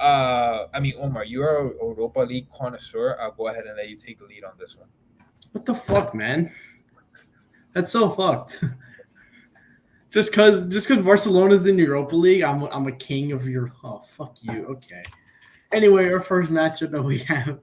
Omar, you're a Europa League connoisseur. I'll go ahead and let you take the lead on this one. What the fuck, man? That's so fucked. just cause Barcelona's in Europa League, I'm a king of your. Oh, fuck you. Okay. Anyway, our first matchup that we have.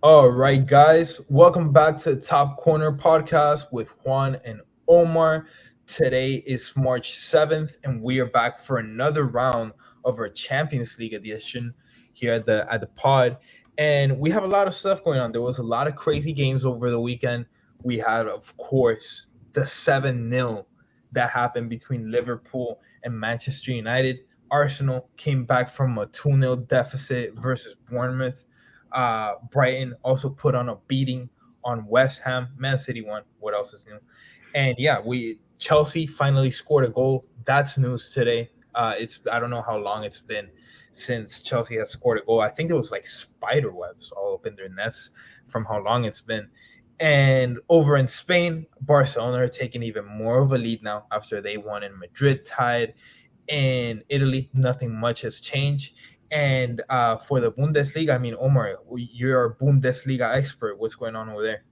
All right, guys, welcome back to Top Corner Podcast with Juan and Omar. Today is March 7th, and we are back for another round of our Champions League edition here at the pod. And we have a lot of stuff going on. There was a lot of crazy games over the weekend. We had, of course, the 7-0 that happened between Liverpool and Manchester United. Arsenal came back from a 2-0 deficit versus Bournemouth. Brighton also put on a beating on West Ham. Man City won. What else is new? And yeah, Chelsea finally scored a goal. That's news today. I don't know how long it's been since Chelsea has scored a goal. I think it was like spider webs all up in their nets from how long it's been. And over in Spain, Barcelona are taking even more of a lead now after they won in Madrid, tied. In Italy, nothing much has changed. And for the Bundesliga, Omar, you're a Bundesliga expert. What's going on over there?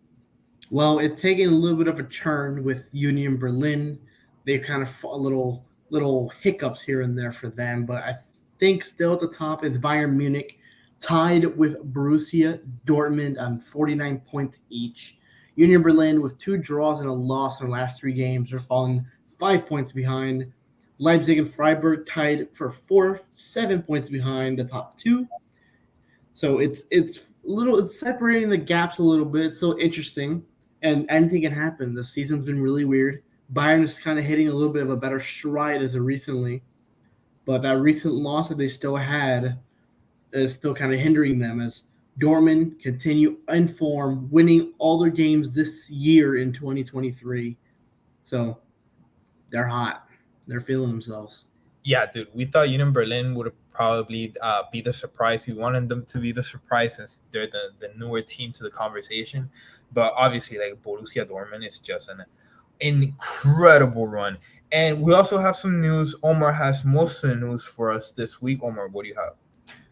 Well, it's taking a little bit of a churn with Union Berlin. They kind of a little hiccups here and there for them, but I think still at the top is Bayern Munich, tied with Borussia Dortmund on 49 points each. Union Berlin with 2 draws and a loss in the last 3 games. They're falling 5 points behind. Leipzig and Freiburg tied for 4th, 7 points behind the top 2. So it's separating the gaps a little bit. It's so interesting, and anything can happen. The season's been really weird. Bayern is kind of hitting a little bit of a better stride as of recently, but that recent loss that they still had is still kind of hindering them as Dortmund continue in form, winning all their games this year in 2023. So they're hot. They're feeling themselves. Yeah, dude, we thought Union Berlin would probably be the surprise. We wanted them to be the surprise since they're the newer team to the conversation. But obviously, like Borussia Dortmund is just an incredible run. And we also have some news. Omar has most of the news for us this week. Omar, what do you have?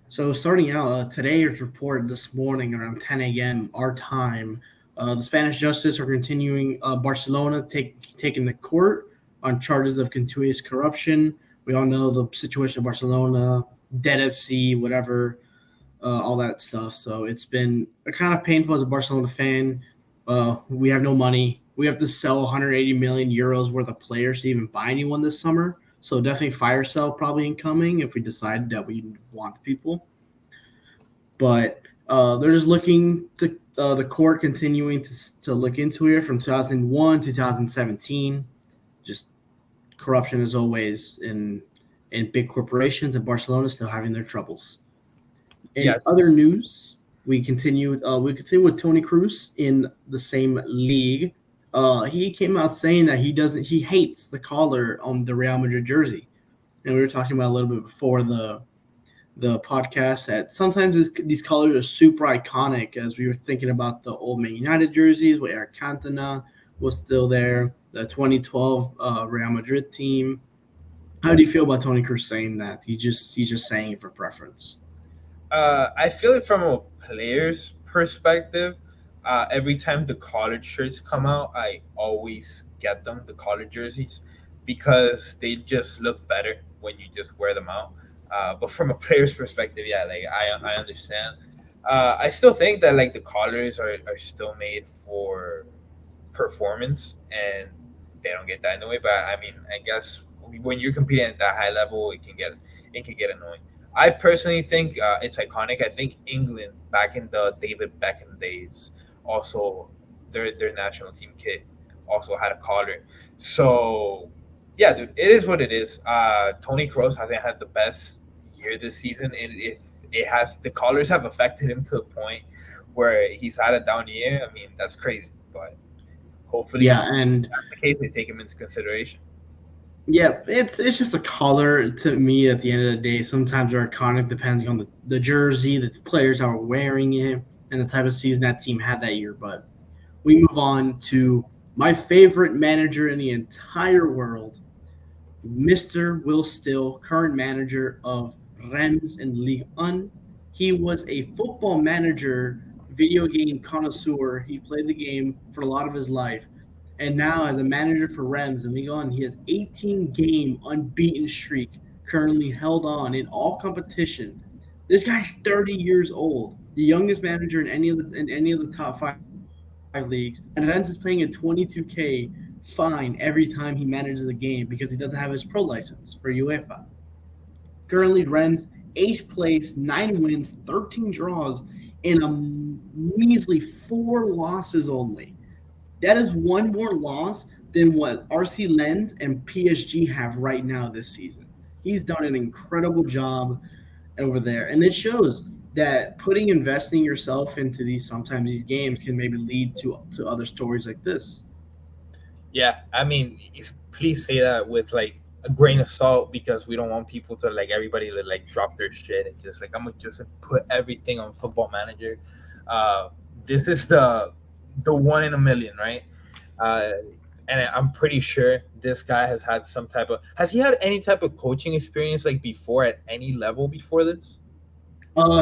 So starting out, today's report this morning around 10 a.m. our time, the Spanish justice are continuing Barcelona taking the court on charges of continuous corruption. We all know the situation of Barcelona, debt FC, whatever, all that stuff. So it's been kind of painful as a Barcelona fan. We have no money. We have to sell 180 million euros worth of players to even buy anyone this summer. So definitely fire sale probably incoming if we decide that we want people. But they're just looking to the court continuing to look into it from 2001 to 2017. Just corruption as always in big corporations, and Barcelona still having their troubles. In other news, we continue with Toni Kroos in the same league. He came out saying that he hates the collar on the Real Madrid jersey. And we were talking about a little bit before the podcast that sometimes these colors are super iconic, as we were thinking about the old Man United jerseys where Eric Cantona was still there, the 2012 Real Madrid team. How do you feel about Toni Kroos saying that? He's just saying it for preference. I feel it from a player's perspective. Every time the collared shirts come out, I always get them, the collared jerseys, because they just look better when you just wear them out. But from a player's perspective, yeah, like I understand. I still think that like the collars are still made for performance, and they don't get that annoying. But I mean, I guess when you're competing at that high level, it can get annoying. I personally think it's iconic. I think England back in the David Beckham days, also their national team kit also had a collar. So yeah, dude, it is what it is. Toni Kroos hasn't had the best year this season, and if it has, the collars have affected him to the point where he's had a down year. I mean, that's crazy, but hopefully, and that's the case. They take him into consideration. Yeah, it's just a color to me at the end of the day. Sometimes they're iconic depending on the jersey, the players that are wearing it, and the type of season that team had that year. But we move on to my favorite manager in the entire world, Mr. Will Still, current manager of Rennes in Ligue 1. He was a football manager, video game connoisseur. He played the game for a lot of his life. And now, as a manager for Rennes in Ligue 1, he has 18-game unbeaten streak currently held on in all competition. This guy's 30 years old, the youngest manager in any of the top five leagues, and Rennes is paying a 22K fine every time he manages a game because he doesn't have his pro license for UEFA. Currently, Rennes 8th place, 9 wins, 13 draws, and a measly 4 losses only. That is one more loss than what RC Lens and PSG have right now this season. He's done an incredible job over there, and it shows that investing yourself into these games can maybe lead to other stories like this. Yeah, I mean, please say that with like a grain of salt because we don't want people to like everybody to like drop their shit and just like I'm gonna just put everything on Football Manager. Uh, this is the one in a million, right? Uh, and I'm pretty sure this guy has had some type of has he had any type of coaching experience like before at any level before this?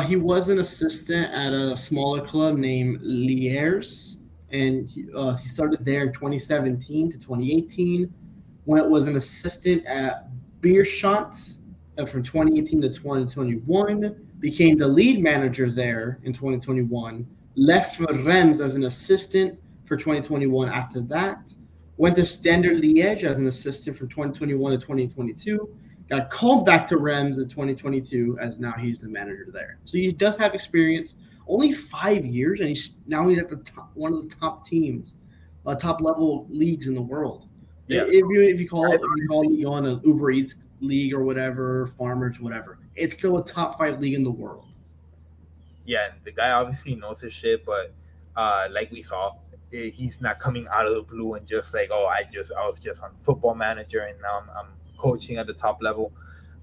He was an assistant at a smaller club named Liers, and he started there in 2017 to 2018. When it was an assistant at Beerschot from 2018 to 2021, became the lead manager there in 2021. Left for Reims as an assistant for 2021. After that, went to Standard Liège as an assistant from 2021 to 2022, got called back to Reims in 2022 as now he's the manager there. So he does have experience. Only 5 years, and he's at the top, one of the top teams, top level leagues in the world. Yeah, If you call an Uber Eats league or whatever, Farmers, whatever, it's still a top 5 league in the world. yeah, the guy obviously knows his shit, but like we saw, he's not coming out of the blue and just like, oh, I was just on Football Manager and now I'm coaching at the top level.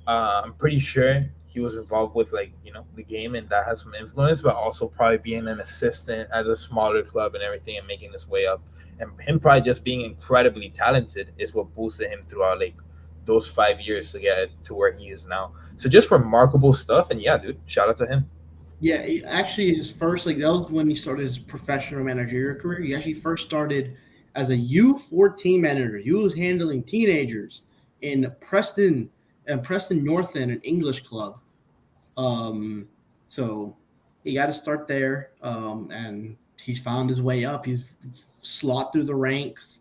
I'm pretty sure he was involved with like the game and that has some influence, but also probably being an assistant at a smaller club and everything and making his way up, and him probably just being incredibly talented is what boosted him throughout like those 5 years to get to where he is now. So just remarkable stuff, and yeah, dude, shout out to him. Yeah, actually, his first that was when he started his professional managerial career. He actually first started as a U14 manager. He was handling teenagers in Preston North End, an English club. Um, so he got to start there, and he's found his way up. He's slot through the ranks,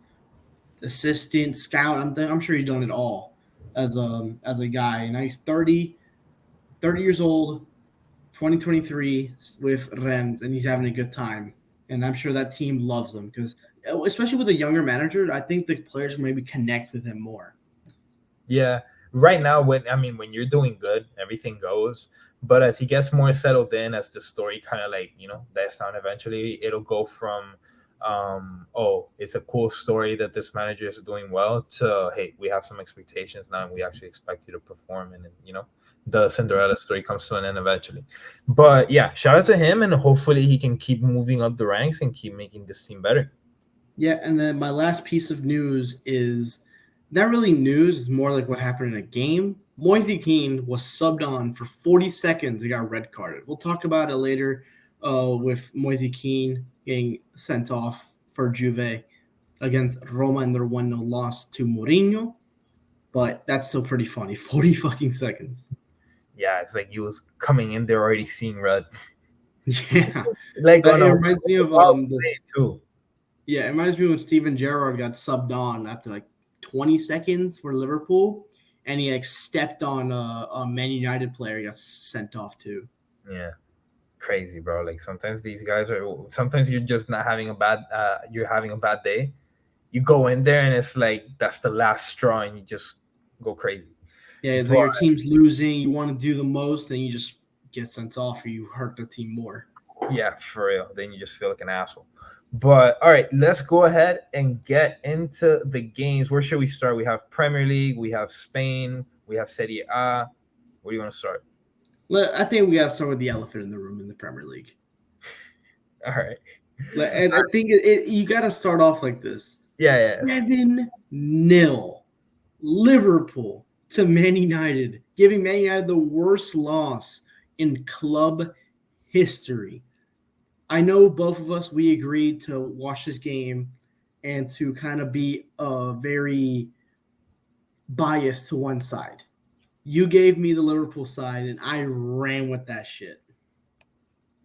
assistant, scout. I'm sure he's done it all as a guy. And now he's 30 years old, 2023 with Rennes, and he's having a good time. And I'm sure that team loves him because, especially with a younger manager, I think the players maybe connect with him more. Yeah, right now when you're doing good, everything goes. But as he gets more settled in, as the story kind of like dies down, eventually it'll go from oh, it's a cool story that this manager is doing well to hey, we have some expectations now and we actually expect you to perform, and then the Cinderella story comes to an end eventually. But yeah, shout out to him, and hopefully he can keep moving up the ranks and keep making this team better. Yeah, and then my last piece of news is not really news. It's more like what happened in a game. Moise Keane was subbed on for 40 seconds. He got red carded. We'll talk about it later with Moise Keane getting sent off for Juve against Roma in their 1-0 loss to Mourinho. But that's still pretty funny. 40 fucking seconds. Yeah, it's like he was coming in there already seeing red. Yeah. Like It on a reminds me of wild play too. yeah, it reminds me when Steven Gerrard got subbed on after like 20 seconds for Liverpool, and he like stepped on a Man United player. He got sent off too. Yeah, crazy, bro. Like sometimes these guys are. Sometimes you're just not having a bad. You're having a bad day. You go in there and it's like that's the last straw, and you just go crazy. Yeah, it's like But your team's losing. You want to do the most, and you just get sent off, or you hurt the team more. yeah, for real. Then you just feel like an asshole. But all right, let's go ahead and get into the games. Where should we start? We have Premier League, we have Spain, we have Serie A. Where do you want to start? I think we got to start with the elephant in the room in the Premier League. All right. And I think you got to start off like this. Yeah, yeah. 7-0 Liverpool to Man United, giving Man United the worst loss in club history. I know both of us, we agreed to watch this game and to kind of be very biased to one side. You gave me the Liverpool side, and I ran with that shit.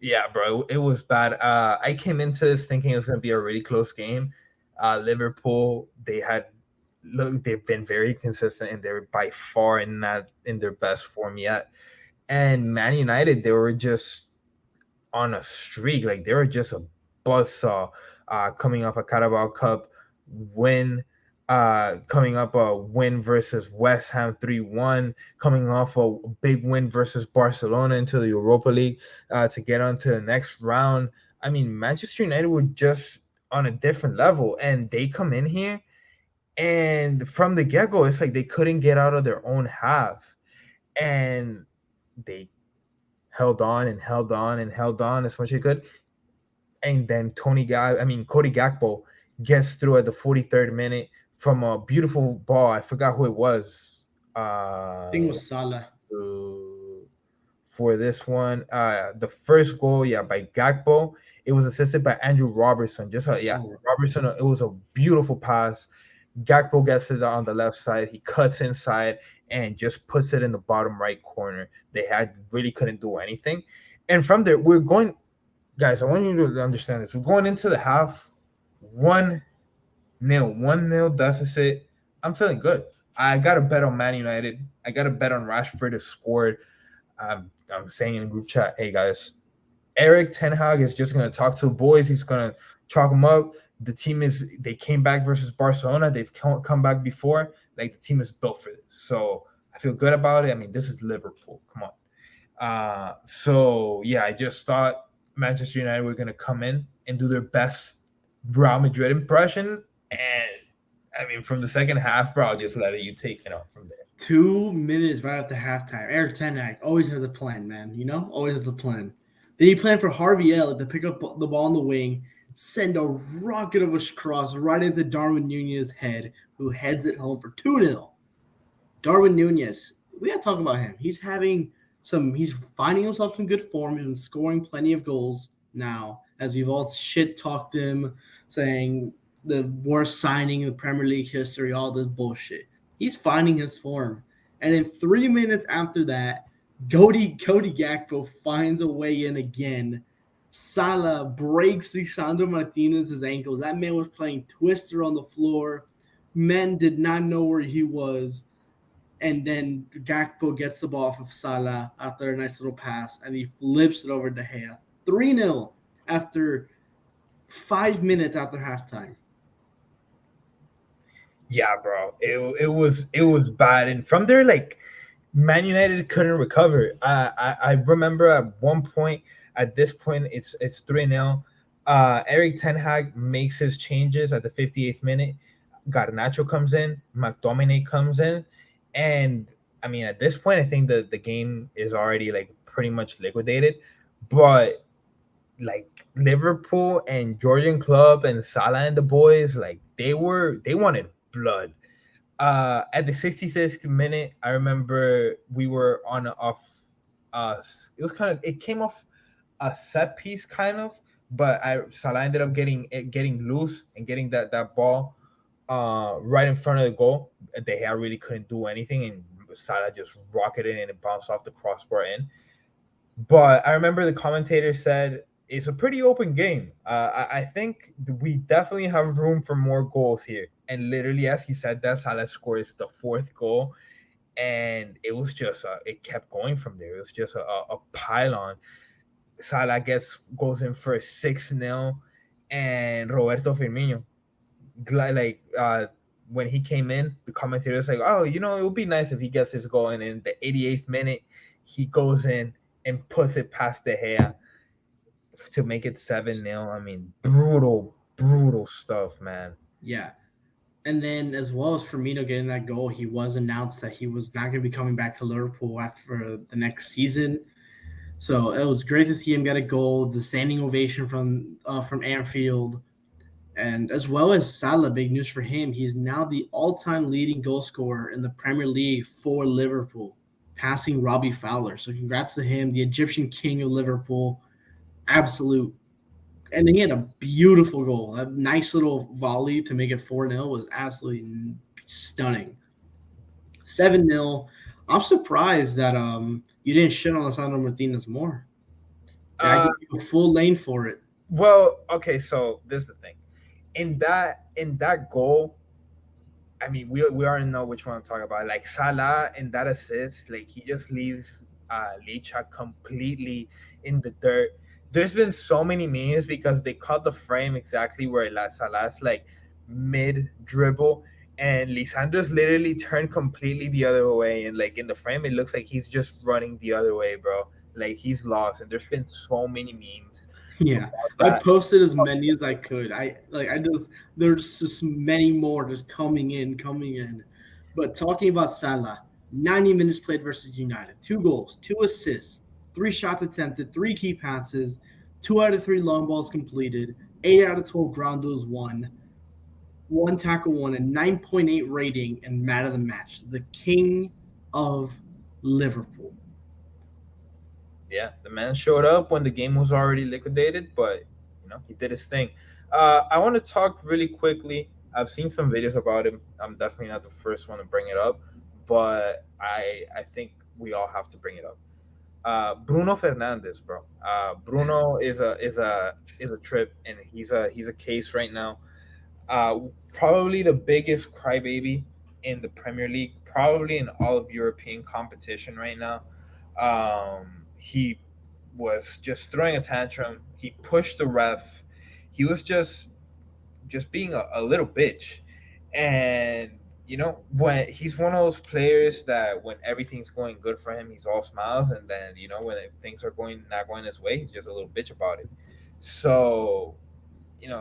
Yeah, bro, it was bad. I came into this thinking it was going to be a really close game. Liverpool, they've been very consistent, and they're by far not in their best form yet. And Man United, they were just on a streak. Like they were just a buzzsaw, coming off a Carabao Cup win, coming up a win versus West Ham 3-1, coming off a big win versus Barcelona into the Europa League, to get on to the next round. I mean, Manchester United were just on a different level, and they come in here, and from the get go, it's like they couldn't get out of their own half, and they held on and held on and held on as much as he could. And then Cody Gakpo gets through at the 43rd minute from a beautiful ball. I forgot who it was. I think it was Salah. For this one, the first goal, yeah, by Gakpo. It was assisted by Andrew Robertson. Robertson. It was a beautiful pass. Gakpo gets it on the left side. He cuts inside and just puts it in the bottom right corner. They had really couldn't do anything. And from there, we're going, guys. I want you to understand this. We're going into the half 1-0 deficit. I'm feeling good. I got to bet on Man United. I got to bet on Rashford to score. I'm saying in the group chat, hey guys, Eric Ten Hag is just going to talk to the boys. He's going to chalk them up. They came back versus Barcelona. They've come back before. Like the team is built for this. So I feel good about it. I mean, this is Liverpool. Come on. So yeah, I just thought Manchester United were going to come in and do their best Real Madrid impression. And I mean, from the second half, bro, I'll just let you take it off from there. 2 minutes right after halftime. Eric Ten Hag always has a plan, man. You know, always has a plan. Then he planned for Harvey Elliott to pick up the ball on the wing, send a rocket of a cross right into Darwin Nunez's head, who heads it home for 2-0. Darwin Nunez, we got to talk about him. He's finding himself some good form and scoring plenty of goals now, as we've all shit talked him, saying the worst signing in the Premier League history, all this bullshit. He's finding his form. And in 3 minutes after that, Cody Gakpo finds a way in again. Salah breaks Lisandro Martinez's ankles. That man was playing Twister on the floor. Men did not know where he was. And then Gakpo gets the ball off of Salah after a nice little pass, and he flips it over to Gea. 3-0 after 5 minutes after halftime. Yeah, bro. It was bad. And from there, like Man United couldn't recover. I remember at one point, at this point, it's 3-0. Eric Ten Hag makes his changes at the 58th minute. Garnacho comes in, McTominay comes in, and I mean at this point I think the game is already like pretty much liquidated. But like Liverpool and Georgian Club and Salah and the boys, like they wanted blood. At the 66th minute, I remember we were on off us. It came off a set piece kind of, but Salah ended up getting loose and getting that ball right in front of the goal. They really couldn't do anything, and Salah just rocketed in and it bounced off the crossbar in. But I remember the commentator said it's a pretty open game. I think we definitely have room for more goals here. And literally, as he said that, Salah scores the fourth goal, and it was just it kept going from there. It was just a pylon. Salah goes in for a 6-0, and Roberto Firmino, like when he came in, the commentator was like, "Oh, it would be nice if he gets his goal." And in the 88th minute, he goes in and puts it past De Gea to make it 7-0. I mean, brutal stuff, man. Yeah. And then, as well as Firmino getting that goal, he was announced that he was not going to be coming back to Liverpool after the next season. So it was great to see him get a goal, the standing ovation from Anfield, And as well as Salah, big news for him. He's now the all-time leading goal scorer in the Premier League for Liverpool, passing Robbie Fowler. So congrats to him, the Egyptian king of Liverpool. Absolute. And he had a beautiful goal. A nice little volley to make it 4-0 was absolutely stunning. 7-0. I'm surprised that you didn't shit on Alessandro Martinez more. Yeah, I Uh, gave you a full lane for it. well, okay, so this is the thing. In that goal, I mean, we already know which one I'm talking about. Like Salah in that assist, like he just leaves Licha completely in the dirt. There's been so many memes because they cut the frame exactly where Salah's like mid dribble, and Lisandro's literally turned completely the other way. And like in the frame, it looks like he's just running the other way, bro. Like he's lost. And there's been so many memes Yeah, about I that. posted as many as I could. I just there's just many more just coming in, coming in. But talking about Salah, 90 minutes played versus United, 2 goals, 2 assists, 3 shots attempted, 3 key passes, 2 out of 3 long balls completed, 8 out of 12 ground duels won, 1 tackle won, a 9.8 rating, and man of the match, the king of Liverpool. Yeah, the man showed up when the game was already liquidated, but he did his thing. I want to talk really quickly. I've seen some videos about him. I'm definitely not the first one to bring it up, but I think we all have to bring it up. Bruno Fernandez, bro. Bruno is a trip, and he's a case right now. Uh, Probably the biggest crybaby in the Premier League, probably in all of European competition right now. He was just throwing a tantrum. He pushed the ref. He was just being a little bitch. And when he's one of those players that when everything's going good for him, he's all smiles, and then when things are going not going his way, he's just a little bitch about it. So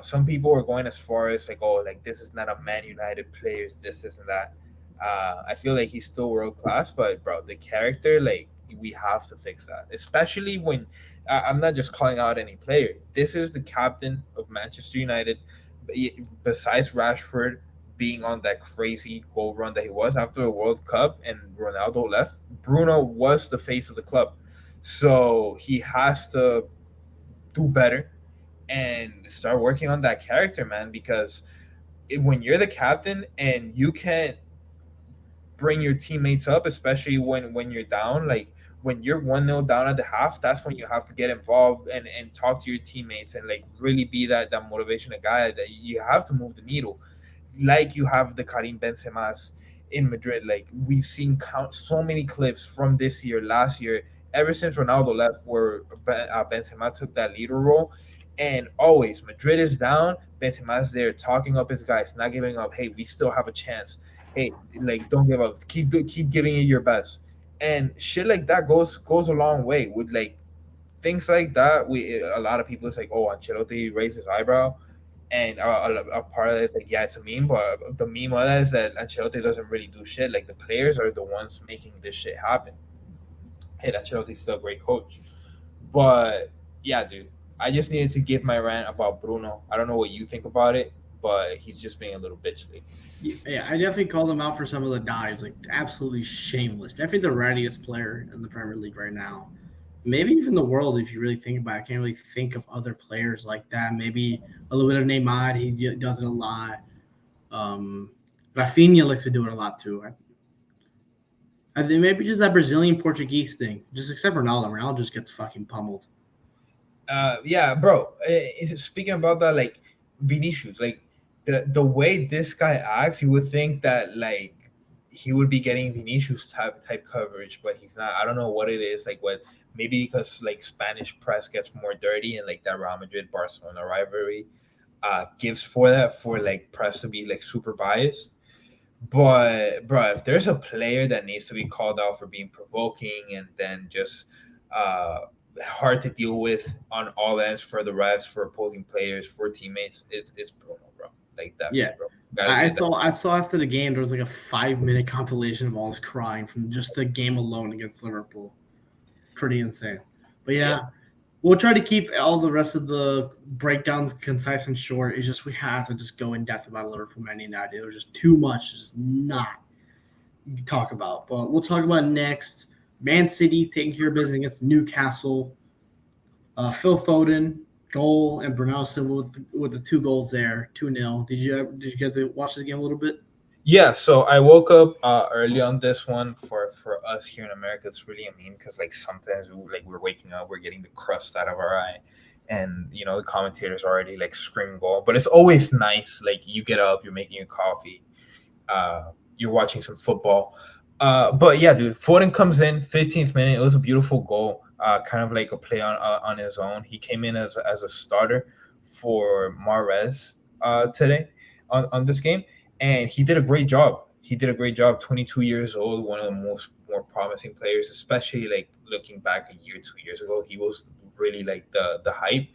some people are going as far as like, oh, like this is not a Man United player, this and that. I feel like he's still world class, but bro, the character, like we have to fix that, especially when I'm not just calling out any player. This is the captain of Manchester United. Besides Rashford being on that crazy goal run that he was after the World Cup and Ronaldo left, Bruno was the face of the club. So he has to do better and start working on that character, man. Because when you're the captain and you can't bring your teammates up, especially when you're down, like when you're 1-0 down at the half, that's when you have to get involved and talk to your teammates and like really be that motivational guy that you have to move the needle, like you have the Karim Benzema's in Madrid. Like we've seen so many clips from this year, last year, ever since Ronaldo left, where Benzema took that leader role. And always, Madrid is down. Benzema's there talking up his guys, not giving up. Hey, we still have a chance. Hey, like don't give up. Keep giving it your best. And shit like that goes a long way with like things like that. We a lot of people is like, oh, Ancelotti raised his eyebrow, and a part of it is like, yeah, it's a meme, but the meme of that is that Ancelotti doesn't really do shit. Like the players are the ones making this shit happen. And Ancelotti's still a great coach, but yeah, dude, I just needed to give my rant about Bruno. I don't know what you think about it, but he's just being a little bitch lately. Yeah, I definitely called him out for some of the dives, like absolutely shameless. Definitely the rattiest player in the Premier League right now. Maybe even the world, if you really think about it. I can't really think of other players like that. Maybe a little bit of Neymar, he does it a lot. Um, Rafinha likes to do it a lot too. I think maybe just that Brazilian Portuguese thing. Just except Ronaldo. Ronaldo just gets fucking pummeled. Yeah, bro. Speaking about that, like Vinicius, like the way this guy acts, you would think that like he would be getting Vinicius type coverage, but he's not. I don't know what it is. Like what maybe because like Spanish press gets more dirty and like that Real Madrid Barcelona rivalry gives for that for like press to be like super biased. But bro, if there's a player that needs to be called out for being provoking and then just uh hard to deal with on all ends for the refs, for opposing players, for teammates, it's Bruno, bro. Like Yeah, definitely, bro. Gotta I get that. saw I saw after the game there was like a 5 minute compilation of all his crying from just the game alone against Liverpool. Pretty insane. But Yeah. yeah, We'll try to keep all the rest of the breakdowns concise and short. It's just we have to just go in depth about Liverpool Man United. There's just too much to just not talk about. But we'll talk about next. Man City taking care of business against Newcastle. Phil Foden goal and Bernardo Silva with the two goals there, 2-0. Did you get to watch this game a little bit? Yeah, so I woke up early on this one. For us here in America, it's really a meme because like sometimes we're waking up, we're getting the crust out of our eye, and the commentators already like screaming goal. But it's always nice, like you get up, you're making your coffee, you're watching some football. But yeah, dude, Foden comes in 15th minute. It was a beautiful goal, kind of like a play on his own. He came in as a starter for Mahrez today on this game, and he did a great job. He did a great job. 22 years old, one of the more promising players, especially like looking back a year, 2 years ago, he was really like the hype.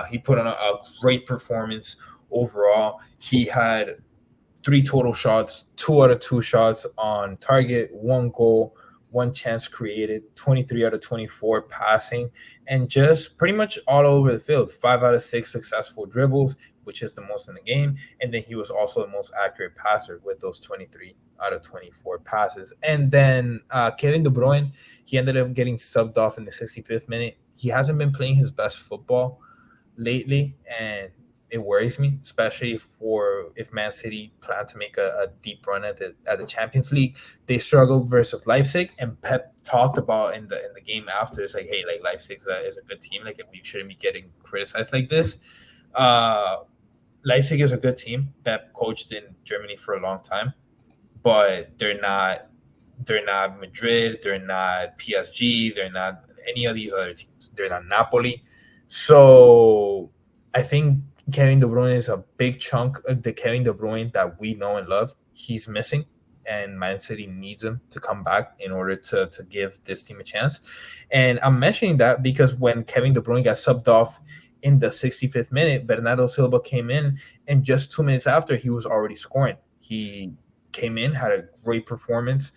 He put on a great performance overall. He had three total shots, 2 out of 2 shots on target, 1 goal, 1 chance created, 23 out of 24 passing, and just pretty much all over the field. 5 out of 6 successful dribbles, which is the most in the game. And then he was also the most accurate passer with those 23 out of 24 passes. And then Kevin De Bruyne, he ended up getting subbed off in the 65th minute. He hasn't been playing his best football lately, and it worries me, especially for if Man City plan to make a deep run at the Champions League. They struggled versus Leipzig, and Pep talked about in the game after. It's like, hey, like Leipzig is a good team. Like we shouldn't be getting criticized like this. Uh, Leipzig is a good team. Pep coached in Germany for a long time, but they're not. They're not Madrid. They're not PSG. They're not any of these other teams. They're not Napoli. So I think Kevin De Bruyne is a big chunk of the Kevin De Bruyne that we know and love. He's missing, and Man City needs him to come back in order to give this team a chance. And I'm mentioning that because when Kevin De Bruyne got subbed off in the 65th minute, Bernardo Silva came in, and just 2 minutes after, he was already scoring. He came in, had a great performance,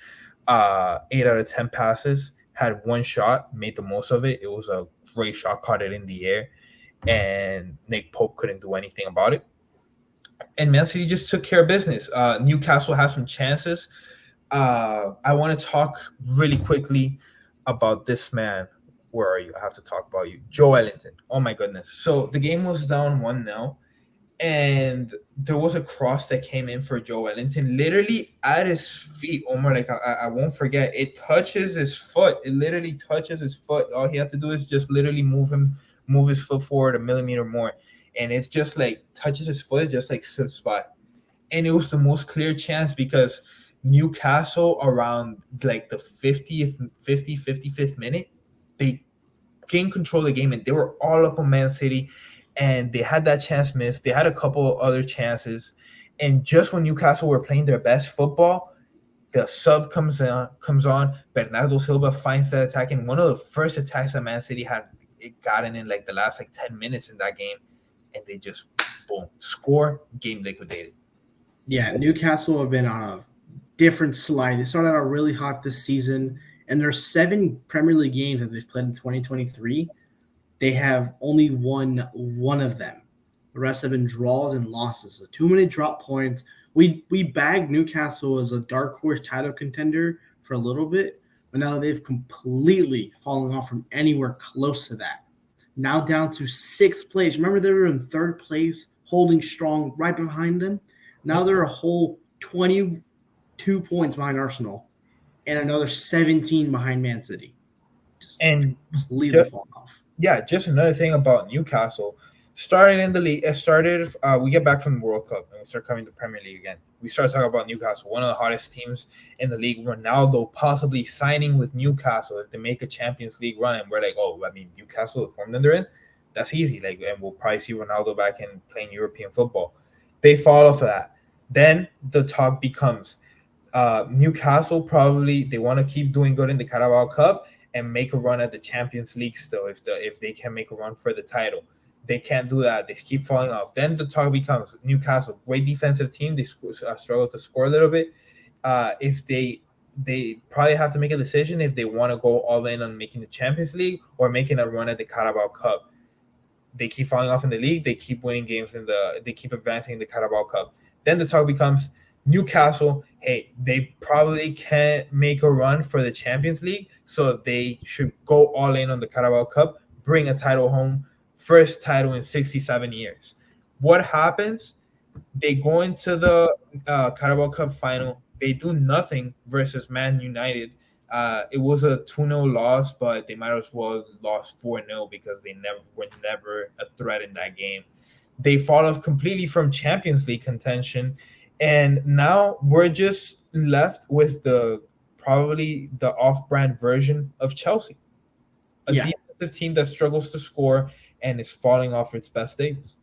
8 out of 10 passes, had 1 shot, made the most of it. It was a great shot, caught it in the air, and Nick Pope couldn't do anything about it. And Man City just took care of business. Newcastle has some chances. I want to talk really quickly about this man. Where are you? I have to talk about you. Joe Ellington. Oh my goodness. So the game was down 1-0, and there was a cross that came in for Joe Ellington, literally at his feet. Omar, like I won't forget. It touches his foot. It literally touches his foot. All he had to do is just literally move his foot forward a millimeter more, and it's just like touches his foot, it just like slips by. And it was the most clear chance because Newcastle around like the 55th minute, they gained control of the game and they were all up on Man City, and they had that chance missed. They had a couple other chances, and just when Newcastle were playing their best football, the sub comes on. Bernardo Silva finds that attack, and one of the first attacks that Man City had it gotten in like the last like 10 minutes in that game, and they just boom score, game liquidated. Yeah, Newcastle have been on a different slide. They started out really hot this season, and there's 7 Premier League games that they've played in 2023. They have only won one of them. The rest have been draws and losses. So too many drop points. We bagged Newcastle as a dark horse title contender for a little bit, but now they've completely fallen off from anywhere close to that. Now down to 6th place. Remember they were in 3rd place, holding strong right behind them. Now they're a whole 22 points behind Arsenal and another 17 behind Man City. Just And completely just fallen off. yeah, just another thing about Newcastle. Started in the league. It started. We get back from the World Cup and we start coming to Premier League again. We start talking about Newcastle, one of the hottest teams in the league. Ronaldo possibly signing with Newcastle if they make a Champions League run, and we're like, oh, I mean, Newcastle, the form that they're in, that's easy. Like, and we'll probably see Ronaldo back in playing European football. They fall off of that. Then the talk becomes Newcastle probably they want to keep doing good in the Carabao Cup and make a run at the Champions League still if they can make a run for the title. They can't do that. They keep falling off. Then the talk becomes Newcastle, great defensive team. They struggle to score a little bit. If they they probably have to make a decision if they want to go all in on making the Champions League or making a run at the Carabao Cup. They keep falling off in the league. They keep winning games they keep advancing in the Carabao Cup. Then the talk becomes Newcastle. Hey, they probably can't make a run for the Champions League, so they should go all in on the Carabao Cup, bring a title home, first title in 67 years. What happens? They go into the Carabao Cup final. They do nothing versus Man United. It was a 2-0 loss, but they might as well lost 4-0 because they never a threat in that game. They fall off completely from Champions League contention, and now we're just left with the probably the off-brand version of Chelsea, a Yeah, defensive team that struggles to score and is falling off its best days.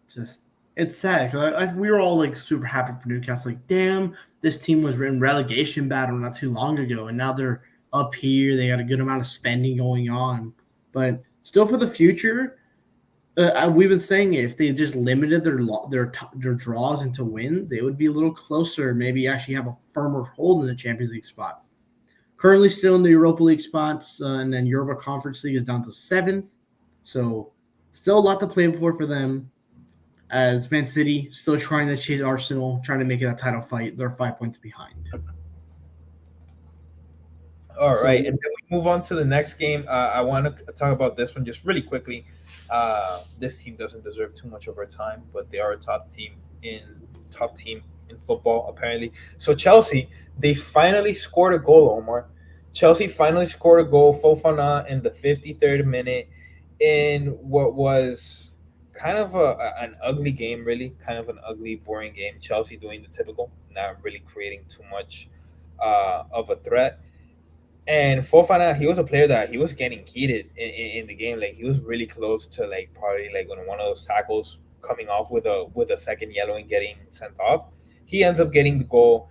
it's just it's sad because we were all like super happy for Newcastle. Like, damn, this team was in relegation battle not too long ago, and now they're up here. They got a good amount of spending going on, but still for the future. We've been saying if they just limited their draws into wins, they would be a little closer. Maybe actually have a firmer hold in the Champions League spots. Currently, still in the Europa League spots, and then Europa Conference League is down to seventh. So, still a lot to play for them. As Man City still trying to chase Arsenal, trying to make it a title fight. They're 5 points behind. All So, right, and then we move on to the next game. I want to talk about this one just really quickly. This team doesn't deserve too much of our time, but they are a in top team in football apparently. So Chelsea, they finally scored a goal. Omar, Chelsea finally scored a goal. Fofana in the 53rd minute in what was kind of an ugly game, really kind of an ugly, boring game. Chelsea doing the typical, not really creating too much of a threat. And Fofana, he was a player that he was getting heated in the game. Like he was really close to like probably like on one of those tackles coming off with a second yellow and getting sent off. He ends up getting the goal,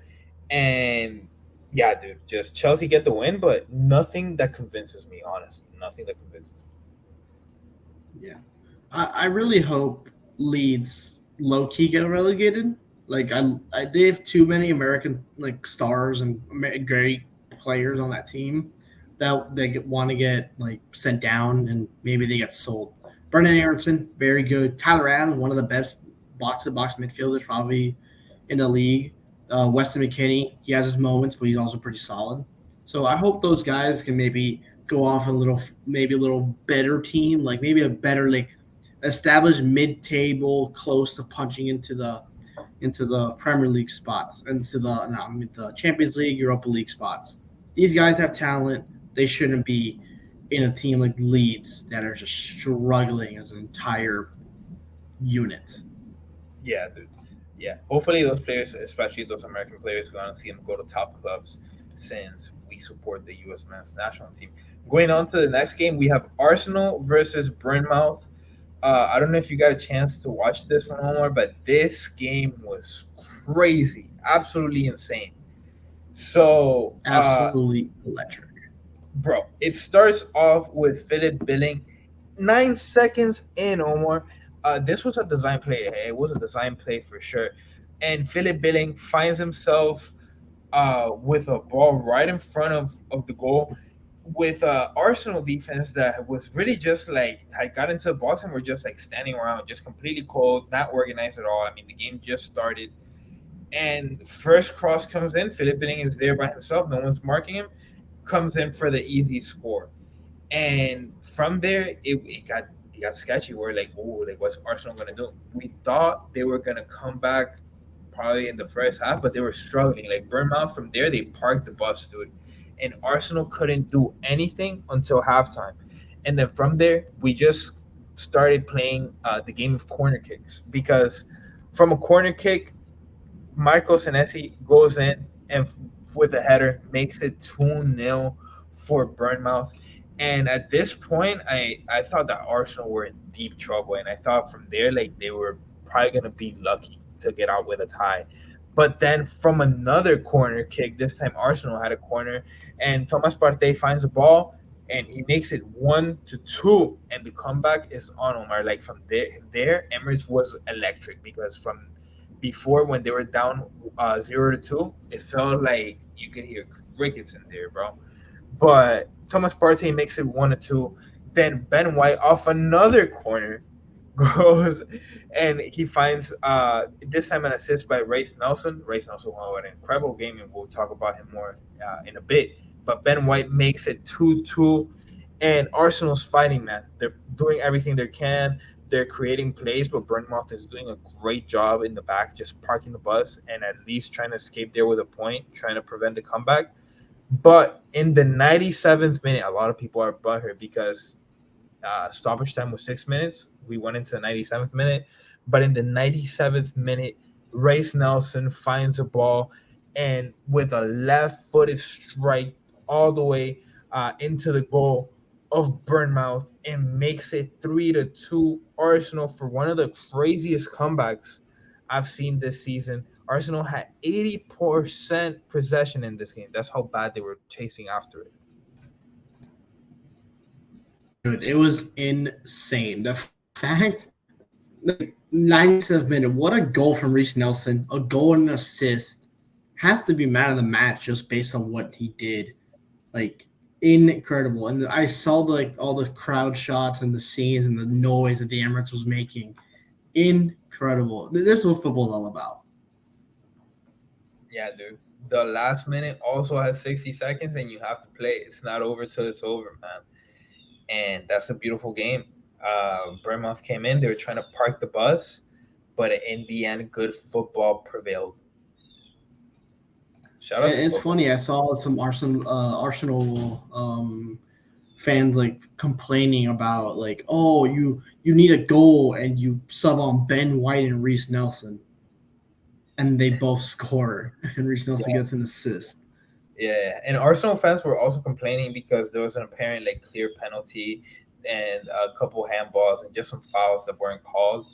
and yeah, dude, just Chelsea get the win, but nothing that convinces me. Honestly, nothing that convinces me. yeah. I really hope Leeds low key get relegated. Like they have too many American like stars and great players on that team that they want to get like sent down and maybe they get sold. Brendan Aronson, very good. Tyler Adams, one of the best box to box midfielders probably in the league. Weston McKinney, he has his moments, but he's also pretty solid. So I hope those guys can maybe go off maybe a little better team, like maybe a better like established mid-table, close to punching into the Premier League spots, into the Champions League, Europa League spots. These guys have talent. They shouldn't be in a team like Leeds that are just struggling as an entire unit. Yeah, dude. Yeah. Hopefully those players, especially those American players, we're gonna see them go to top clubs since we support the US men's national team. Going on to the next game, we have Arsenal versus Bournemouth. I don't know if you got a chance to watch this one, Omar, but this game was crazy, absolutely insane. So, Absolutely electric. bro, it starts off with Philip Billing, 9 seconds in, Omar. This was a design play. It was a design play for sure. And Philip Billing finds himself with a ball right in front of the goal with Arsenal defense that was really just like had got into the box and were just like standing around, just completely cold, not organized at all. I mean, the game just started, and first cross comes in. Philip Billing is there by himself. No one's marking him. Comes in for the easy score, and from there it got sketchy. We're like, oh, like what's Arsenal gonna do? We thought they were gonna come back probably in the first half, but they were struggling. Like Bournemouth, from there they parked the bus, dude, and Arsenal couldn't do anything until halftime. And then from there, we just started playing the game of corner kicks because from a corner kick, Marco Senesi goes in and with a header makes it 2-0 for Bournemouth. And at this point, I thought that Arsenal were in deep trouble, and I thought from there like they were probably gonna be lucky to get out with a tie. But then from another corner kick, this time Arsenal had a corner, and Thomas Partey finds the ball and he makes it 1-2, and the comeback is on, Omar. Like from there, Emirates was electric because from before when they were down 0-2, it felt like you could hear crickets in there, bro. But Thomas Partey makes it 1-2. Then Ben White off another corner goes and he finds this time an assist by Race Nelson. Race Nelson had an incredible game, and we'll talk about him more in a bit. But Ben White makes it 2-2, and Arsenal's fighting, man. They're doing everything they can. They're creating plays, but Bournemouth is doing a great job in the back, just parking the bus and at least trying to escape there with a point, trying to prevent the comeback. But in the 97th minute, a lot of people are butthurt because stoppage time was 6 minutes. We went into the 97th minute. But in the 97th minute, Race Nelson finds a ball and with a left-footed strike all the way into the goal of Bournemouth and makes it 3-2 Arsenal for one of the craziest comebacks I've seen this season. Arsenal had 80% possession in this game. That's how bad they were chasing after it. Dude, it was insane. The fact, like 97th minute, what a goal from Reece Nelson, a goal and an assist, has to be man of the match just based on what he did. Like, incredible. And I saw like all the crowd shots and the scenes and the noise that the Emirates was making. Incredible. This is what football is all about. Yeah, dude. The last minute also has 60 seconds and you have to play. It's not over till it's over, man. And that's a beautiful game. Bournemouth came in. They were trying to park the bus, but in the end, good football prevailed. Shout out it's football. Funny. I saw some Arsenal fans like complaining about like, oh, you need a goal and you sub on Ben White and Reece Nelson, and they both score, and Reece Nelson gets an assist. Yeah, and Arsenal fans were also complaining because there was an apparent like clear penalty and a couple handballs and just some fouls that weren't called.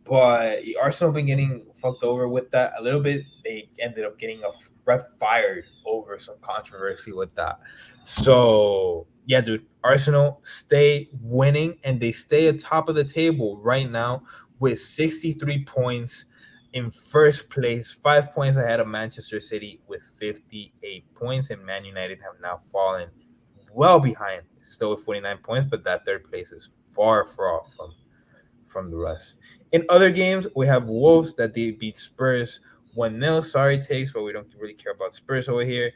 But Arsenal been getting fucked over with that a little bit. They ended up getting a ref fired over some controversy with that. So yeah, dude, Arsenal stay winning and they stay atop of the table right now with 63 points. In first place, 5 points ahead of Manchester City with 58 points, and Man United have now fallen well behind, still with 49 points, but that third place is far off from the rest. In other games, we have Wolves that they beat Spurs 1-0. Sorry, takes, but we don't really care about Spurs over here.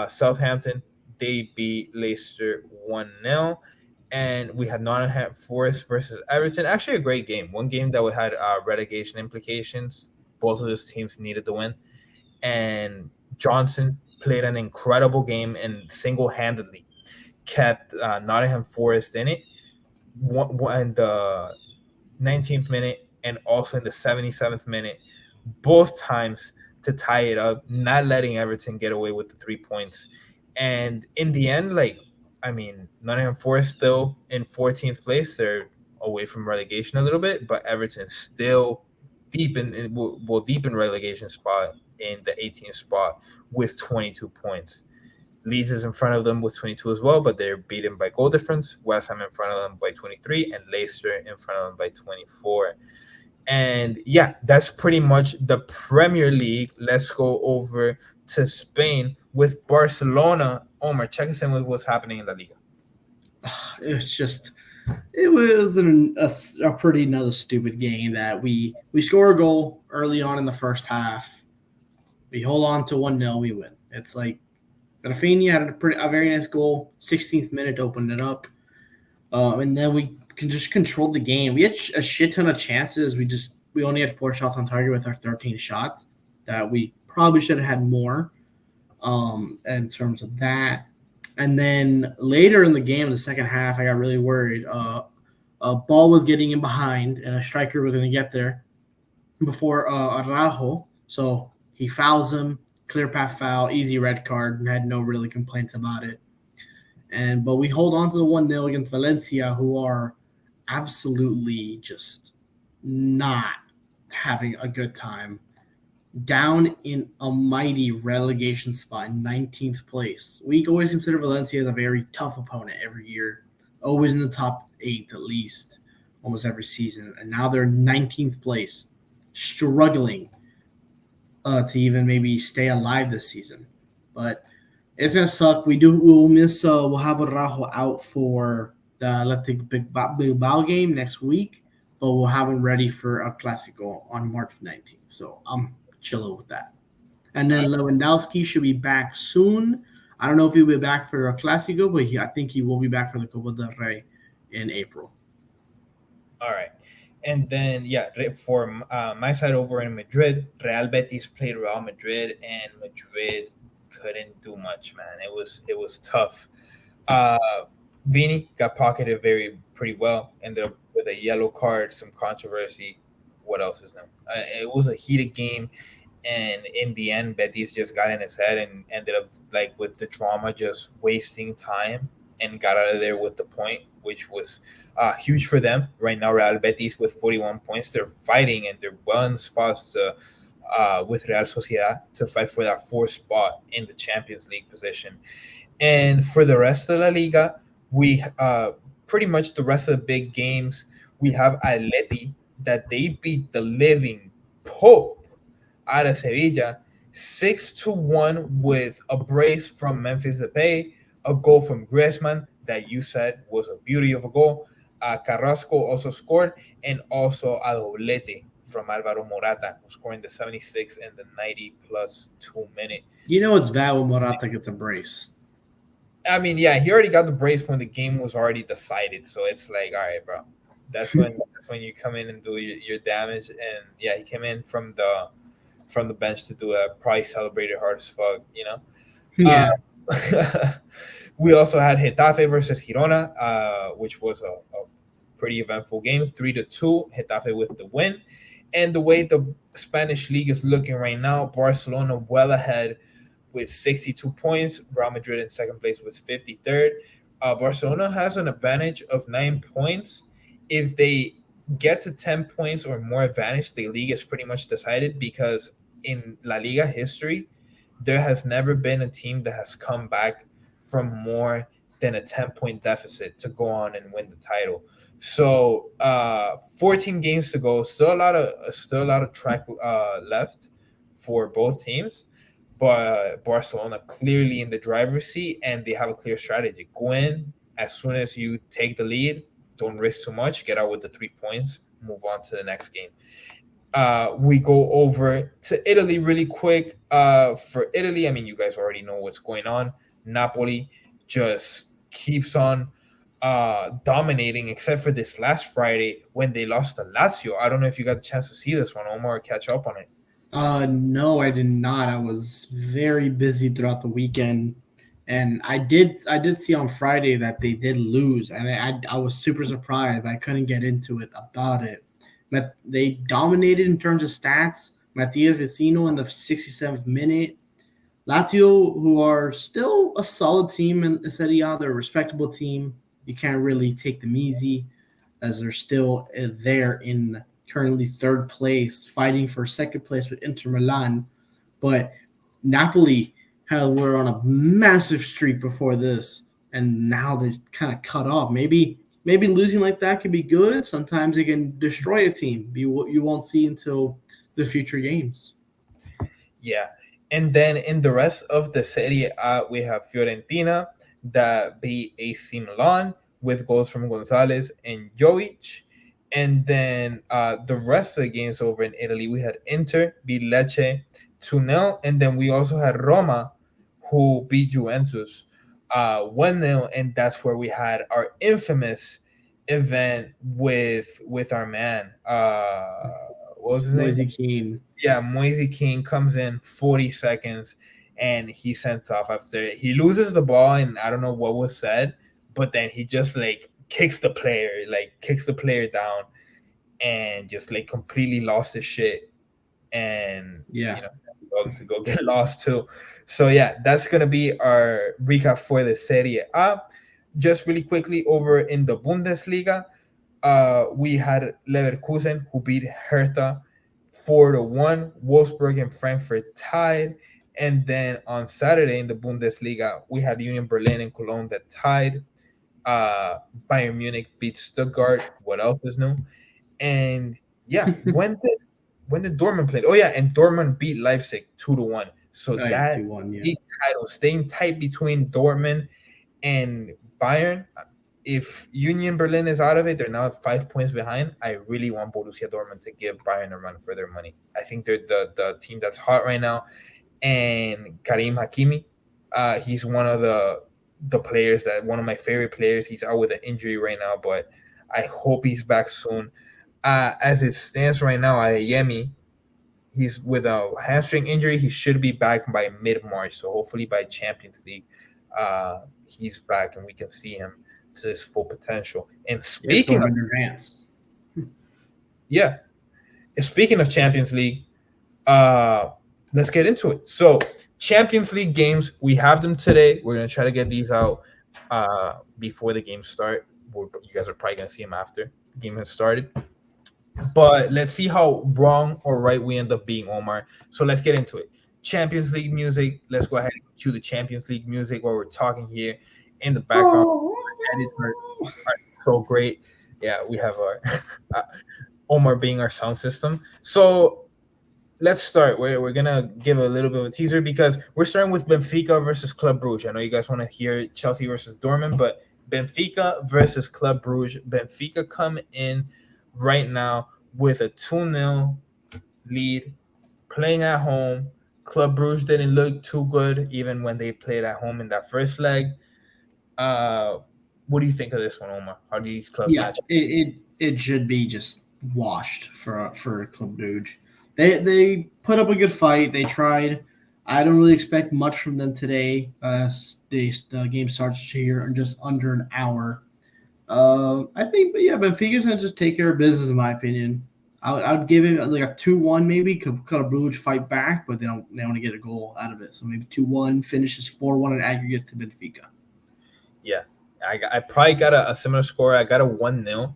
Southampton, they beat Leicester 1-0. And we had Nottingham Forest versus Everton. Actually, a great game. One game that we had relegation implications. Both of those teams needed to win. And Johnson played an incredible game and single-handedly kept Nottingham Forest in it. In the 19th minute and also in the 77th minute, both times to tie it up, not letting Everton get away with the 3 points. And in the end, Nottingham Forest still in 14th place. They're away from relegation a little bit, but Everton's still deep in relegation spot in the 18th spot with 22 points. Leeds is in front of them with 22 as well, but they're beaten by goal difference. West Ham in front of them by 23 and Leicester in front of them by 24. And yeah, that's pretty much the Premier League. Let's go over to Spain with Barcelona. Omar, check us in with what's happening in La Liga. It was a pretty another stupid game that we score a goal early on in the first half. We hold on to 1-0, we win. It's like Rafinha had a very nice goal, 16th minute to open it up. And then we can just control the game. We had a shit ton of chances. We only had 4 shots on target with our 13 shots that we probably should have had more in terms of that. And then later in the game, in the second half, I got really worried. A ball was getting in behind, and a striker was going to get there before Araujo. So he fouls him, clear path foul, easy red card, and had no really complaints about it. But we hold on to the 1-0 against Valencia, who are absolutely just not having a good time. Down in a mighty relegation spot in 19th place. We always consider Valencia as a very tough opponent every year, always in the top 8 at least, almost every season. And now they're in 19th place, struggling to even maybe stay alive this season. But it's gonna suck. We'll miss. We'll have Rajo out for the Athletic Bilbao game next week, but we'll have him ready for a Clásico on March 19th. So I'm chilling with that. And then Lewandowski should be back soon. I don't know if he'll be back for a Clásico, but I think he will be back for the Copa del Rey in April. All right. And then, yeah, for my side over in Madrid, Real Betis played Real Madrid, and Madrid couldn't do much, man. It was tough. Uh, Vini got pocketed pretty well. Ended up with a yellow card, some controversy. What else is new? It was a heated game, and in the end, Betis just got in his head and ended up like with the drama, just wasting time and got out of there with the point, which was huge for them. Right now, Real Betis with 41 points, they're fighting and they're well in spots to, with Real Sociedad to fight for that fourth spot in the Champions League position. And for the rest of La Liga, we pretty much the rest of the big games, we have Atleti that they beat the living Pope out of Sevilla 6-1 with a brace from Memphis Depay, a goal from Griezmann that you said was a beauty of a goal. Carrasco also scored, and also a doblete from Alvaro Morata, who scored in the 76 and the 90 plus 2 minute. You know it's bad when Morata gets a brace. I mean, yeah, he already got the brace when the game was already decided. So it's like, all right, bro. That's when you come in and do your damage. And yeah, he came in from the bench to do it. Probably celebrated hard as fuck, you know. Uh, Yeah. we also had Getafe versus Girona, which was a pretty eventful game, 3-2. Getafe with the win. And the way the Spanish league is looking right now, Barcelona well ahead with 62 points. Real Madrid in second place with 53rd. Barcelona has an advantage of 9 points. If they get to 10 points or more advantage, the league is pretty much decided because in La Liga history, there has never been a team that has come back from more than a 10-point deficit to go on and win the title. So 14 games to go, still a lot of track left for both teams, but Barcelona clearly in the driver's seat, and they have a clear strategy. Go in as soon as you take the lead, don't risk too much, get out with the 3 points, move on to the next game. We go over to Italy really quick. For Italy, I mean, you guys already know what's going on. Napoli just keeps on dominating, except for this last Friday when they lost to Lazio. I don't know if you got the chance to see this one, Omar, or catch up on it. No, I did not. I was very busy throughout the weekend, and I did see on Friday that they did lose, and I was super surprised. I couldn't get into it about it. But they dominated in terms of stats. Matias Vecino in the 67th minute. Lazio, who are still a solid team in Serie A, they're a respectable team. You can't really take them easy as they're still there in currently third place, fighting for second place with Inter Milan. But Napoli were on a massive streak before this, and now they kind of cut off. Maybe losing like that could be good. Sometimes it can destroy a team. You won't see until the future games. Yeah. And then in the rest of the Serie A, we have Fiorentina that beat AC Milan with goals from Gonzalez and Jovic. And then the rest of the games over in Italy, we had Inter beat Lecce 2-0. And then we also had Roma who beat Juventus 1-0. And that's where we had our infamous event with our man. What was his name? Moise Keane. Yeah, Moise King comes in 40 seconds and he sent off after he loses the ball, and I don't know what was said, but then he just like kicks the player down and just like completely lost his shit, and Yeah. told him to go get lost too. So yeah, that's gonna be our recap for the Serie A. Just really quickly over in the Bundesliga, we had Leverkusen who beat Hertha 4-1. Wolfsburg and Frankfurt tied. And then on Saturday in the Bundesliga, we had Union Berlin and Cologne that tied. Uh, Bayern Munich beat Stuttgart. What else is new? And yeah, when did Dortmund play? Oh yeah, and Dortmund beat Leipzig 2-1. So Right, that 2-1, yeah. league title staying tight between Dortmund and Bayern. If Union Berlin is out of it, they're now 5 points behind. I really want Borussia Dortmund to give Bayern a run for their money. I think they're the team that's hot right now. And Karim Hakimi, he's one of the players that one of my favorite players. He's out with an injury right now, but I hope he's back soon. As it stands right now, Ayemi, he's with a hamstring injury. He should be back by mid March. So hopefully by Champions League, he's back and we can see him to his full potential. And Yes, speaking of Dortmund advance. yeah, speaking of Champions League, uh, let's get into it. So Champions League games, we have them today. We're gonna try to get these out before the games start. You guys are probably gonna see them after the game has started. But let's see how wrong or right we end up being, Omar. So let's get into it. Champions League music. Let's go ahead and cue the Champions League music while we're talking here in the background. Edits are so great. Yeah, we have our Omar being our sound system. So let's start. We're gonna give a little bit of a teaser because we're starting with Benfica versus Club Brugge. I know you guys want to hear Chelsea versus Dortmund, but Benfica versus Club Brugge. Benfica come in right now with a 2-0 lead, playing at home. Club Brugge didn't look too good even when they played at home in that first leg. Uh, what do you think of this one, Omar? How do these clubs Yeah, match? it should be just washed for Club Brugge. They put up a good fight. They tried. I don't really expect much from them today. The game starts here in just under an hour. I think, but yeah, Benfica's gonna just take care of business in my opinion. I would give it like a 2-1 maybe. Could Brugge fight back, but they want to get a goal out of it. So maybe 2-1 finishes 4-1 in aggregate to Benfica. Yeah, I probably got a similar score. I got a 1-0.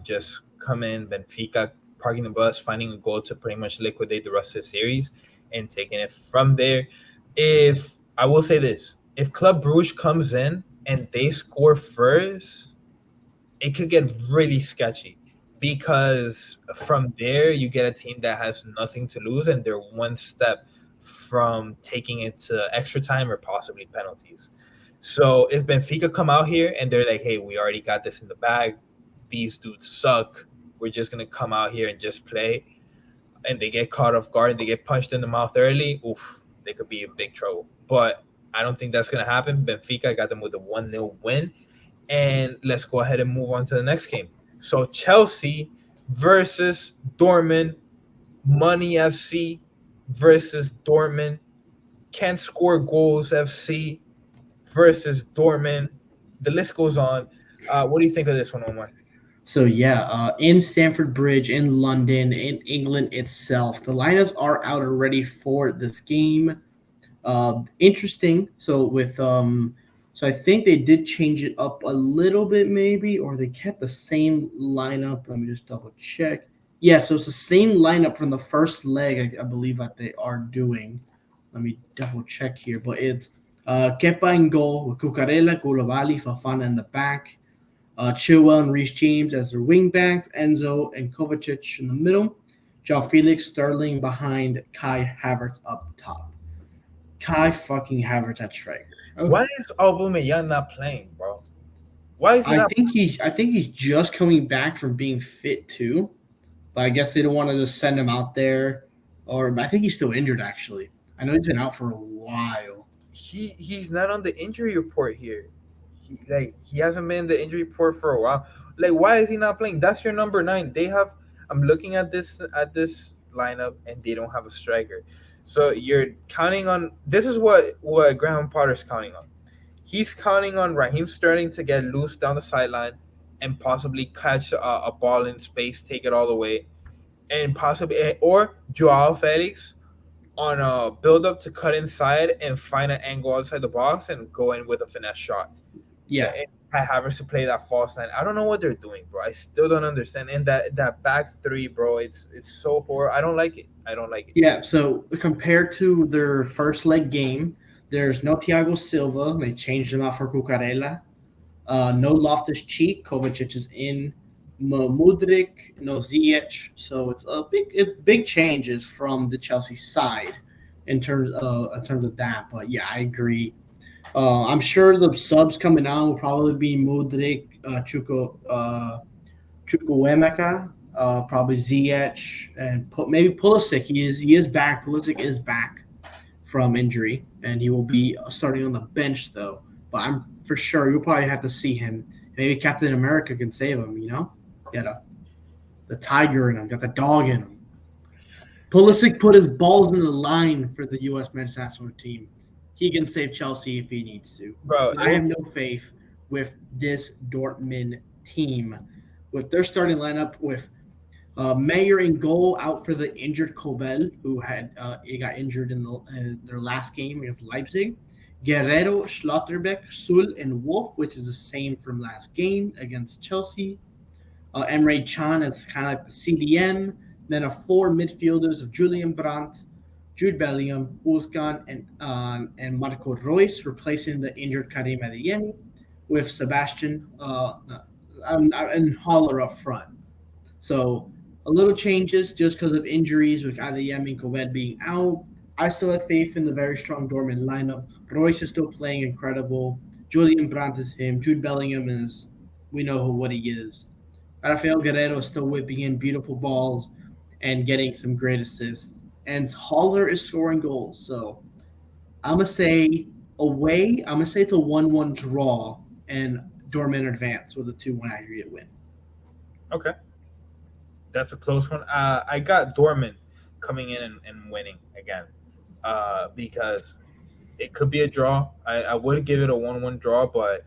Just come in, Benfica parking the bus, finding a goal to pretty much liquidate the rest of the series and taking it from there. If I will say this, if Club Brugge comes in and they score first, it could get really sketchy because from there you get a team that has nothing to lose and they're one step from taking it to extra time or possibly penalties. So if Benfica come out here and they're like, hey, we already got this in the bag, these dudes suck, we're just gonna come out here and just play, and they get caught off guard and they get punched in the mouth early, oof, they could be in big trouble. But I don't think that's gonna happen. Benfica got them with a 1-0 win. And let's go ahead and move on to the next game. So Chelsea versus Dortmund, Money FC versus Dortmund, Can't Score Goals FC versus Dortmund. The list goes on. What do you think of this one, Omar? So yeah, in Stamford Bridge, in London, in England itself, the lineups are out already for this game. Interesting. So I think they did change it up a little bit, maybe, or they kept the same lineup. Let me just double check. Yeah, so it's the same lineup from the first leg, I believe that they are doing. Let me double check here, but it's Kepa in goal with Cucurella, Koulibaly, Fafana in the back, Chilwell and Reece James as their wing backs, Enzo and Kovacic in the middle, Joao Felix, Sterling behind, Kai Havertz up top. Kai fucking Havertz at striker. Okay. Why is Aubameyang not playing, bro? Why is he I not? think he's just coming back from being fit too, but I guess they don't want to just send him out there. Or I think he's still injured actually. I know he's been out for a while. He's not on the injury report here. He hasn't been in the injury report for a while. Like, why is he not playing? That's your number 9. They have. I'm looking at this lineup and they don't have a striker. So you're counting on this is what Graham Potter's counting on. He's counting on Raheem Sterling to get loose down the sideline and possibly catch a ball in space, take it all the way, and possibly or Joao Felix on a build up to cut inside and find an angle outside the box and go in with a finesse shot. Yeah, And Kai Havertz to play that false line. I don't know what they're doing, bro. I still don't understand. And that back three, bro, it's so horrible. I don't like it. I don't like it. yeah. So compared to their first leg game, there's no Thiago Silva. They changed him out for Cucurella. No Loftus Cheek. Kovacic is in. Mudrik, no Ziyech. So it's big changes from the Chelsea side in terms of that. But yeah, I agree. I'm sure the subs coming out will probably be Mudrik, Chukwuemeka, probably Ziyech, and maybe Pulisic. He is back. Pulisic is back from injury, and he will be starting on the bench though. But I'm for sure you'll probably have to see him. Maybe Captain America can save him. Got the tiger in him, got the dog in him. Pulisic put his balls in the line for the U.S. men's national team. He can save Chelsea if he needs to. Bro, But it I have would. no faith with this Dortmund team. With their starting lineup, with Mayer in goal, out for the injured Kobel, who he got injured in their last game against Leipzig. Guerrero, Schlotterbeck, Sul, and Wolf, which is the same from last game against Chelsea. Emre Can as kind of like the CDM. Then a four midfielders of Julian Brandt, Jude Bellingham, Uzcan, and Marco Reus, replacing the injured Karim Adeyemi, with Sebastian and Haller up front. So a little changes just because of injuries with Adeyemi and Kobed being out. I still have faith in the very strong Dortmund lineup. Royce is still playing incredible. Julian Brandt is him. Jude Bellingham is, we know what he is. Rafael Guerrero is still whipping in beautiful balls and getting some great assists. And Haller is scoring goals. So I'm going to say away, I'm going to say it's a 1-1 draw and Dortmund advance with a 2-1 aggregate win. Okay, that's a close one. I got Dortmund coming in and winning again. Because it could be a draw. I would give it a 1-1 draw, but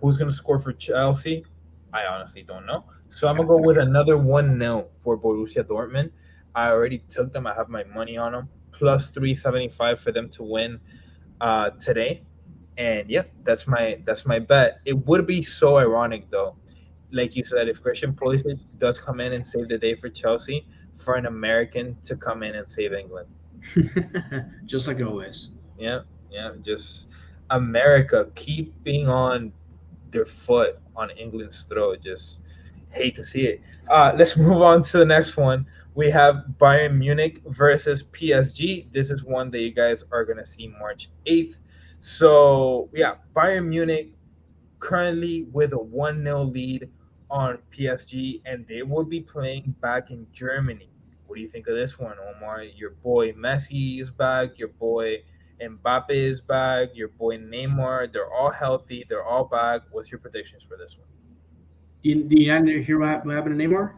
who's going to score for Chelsea? I honestly don't know. So I'm going to go with another 1-0 for Borussia Dortmund. I already took them. I have my money on them. Plus 375 for them to win today. And yeah, that's my bet. It would be so ironic though, like you said, if Christian Pulisic does come in and save the day for Chelsea, for an American to come in and save England. Just like always. Yeah, yeah, just America keeping on their foot on England's throat. Just hate to see it. Let's move on to the next one. We have Bayern Munich versus PSG. This is one that you guys are gonna see March 8th. So yeah, Bayern Munich currently with a 1-0 lead on PSG, and they will be playing back in Germany. What do you think of this one, Omar? Your boy Messi is back. Your boy Mbappe is back. Your boy Neymar. They're all healthy. They're all back. What's your predictions for this one? Do you not hear what happened to Neymar?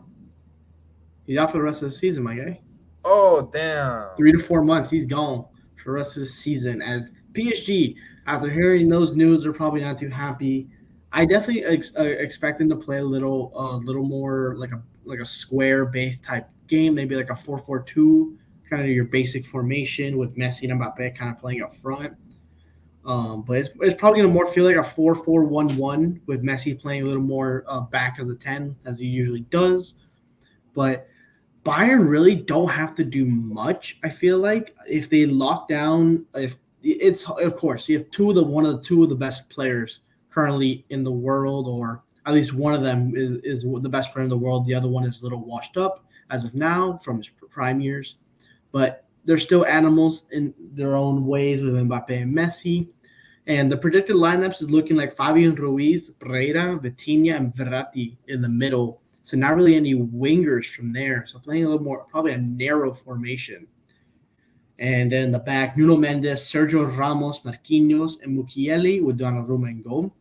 He's out for the rest of the season, my guy. Oh, damn. 3 to 4 months, he's gone for the rest of the season. As PSG, after hearing those news, they're probably not too happy. I definitely expect him to play a little more like a square based type game, maybe like a 4-4-2, kind of your basic formation with Messi and Mbappe kind of playing up front. But it's probably going to more feel like a 4-4-1-1 with Messi playing a little more back as a 10 as he usually does. But Bayern really don't have to do much. I feel like if they lock down, if it's of course you have two of the best players currently in the world, or at least one of them is the best player in the world. The other one is a little washed up as of now from his prime years, but they're still animals in their own ways with Mbappe and Messi. And the predicted lineups is looking like Fabian Ruiz, Pereira, Vitinha, and Verratti in the middle. So not really any wingers from there. So playing a little more, probably a narrow formation. And then in the back, Nuno Mendes, Sergio Ramos, Marquinhos, and Mukiele with Donnarumma in goal.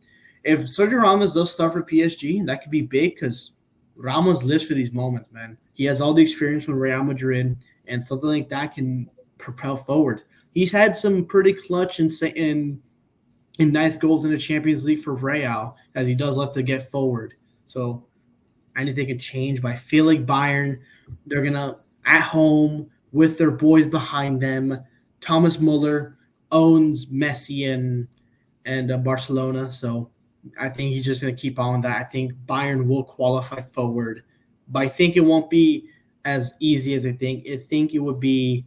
If Sergio Ramos does start for PSG, that could be big because Ramos lives for these moments, man. He has all the experience from Real Madrid, and something like that can propel forward. He's had some pretty clutch and nice goals in the Champions League for Real, as he does love to get forward. So anything can change, but I feel like Bayern, they're gonna at home with their boys behind them. Thomas Muller owns Messi and Barcelona, so I think he's just gonna keep on that. I think Bayern will qualify forward, but I think it won't be as easy as I think. I think it would be.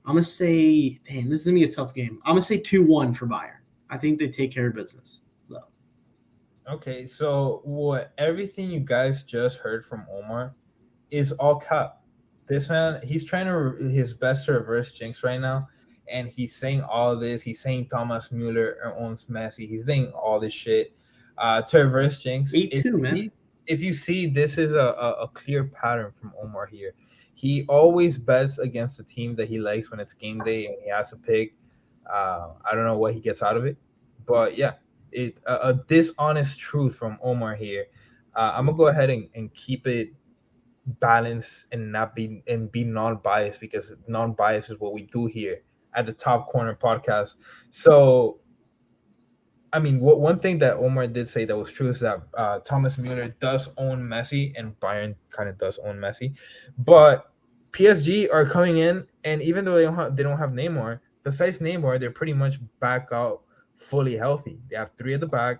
I'm gonna say, damn, this is gonna be a tough game. I'm gonna say 2-1 for Bayern. I think they take care of business. So, Okay, so what everything you guys just heard from Omar is all cap. This man, he's trying to his best to reverse jinx right now, and he's saying all this. He's saying Thomas Mueller owns Messi. He's saying all this shit to reverse jinx. Me too, man. If you see, this is a clear pattern from Omar here. He always bets against the team that he likes when it's game day and he has to pick. I don't know what he gets out of it, but yeah, it a dishonest truth from Omar here. I'm gonna go ahead and keep it balance and not be non-biased because non-biased is what we do here at the Top Corner podcast. So I mean, one thing that Omar did say that was true is that Thomas Mueller does own Messi and Bayern kind of does own Messi, but PSG are coming in, and even though they don't have Neymar, besides Neymar, they're pretty much back out fully healthy. They have three at the back,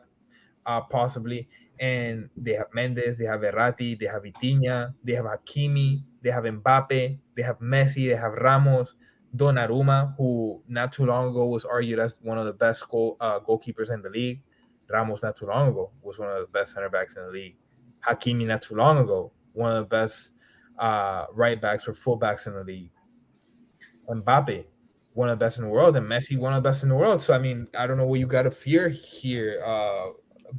possibly. And they have Mendes, they have Verratti, they have Vitinha, they have Hakimi, they have Mbappe, they have Messi, they have Ramos, Donnarumma, who not too long ago was argued as one of the best goalkeepers in the league. Ramos not too long ago was one of the best center backs in the league. Hakimi not too long ago, one of the best right backs or full backs in the league. Mbappe, one of the best in the world, and Messi, one of the best in the world. So I mean, I don't know what you got to fear here,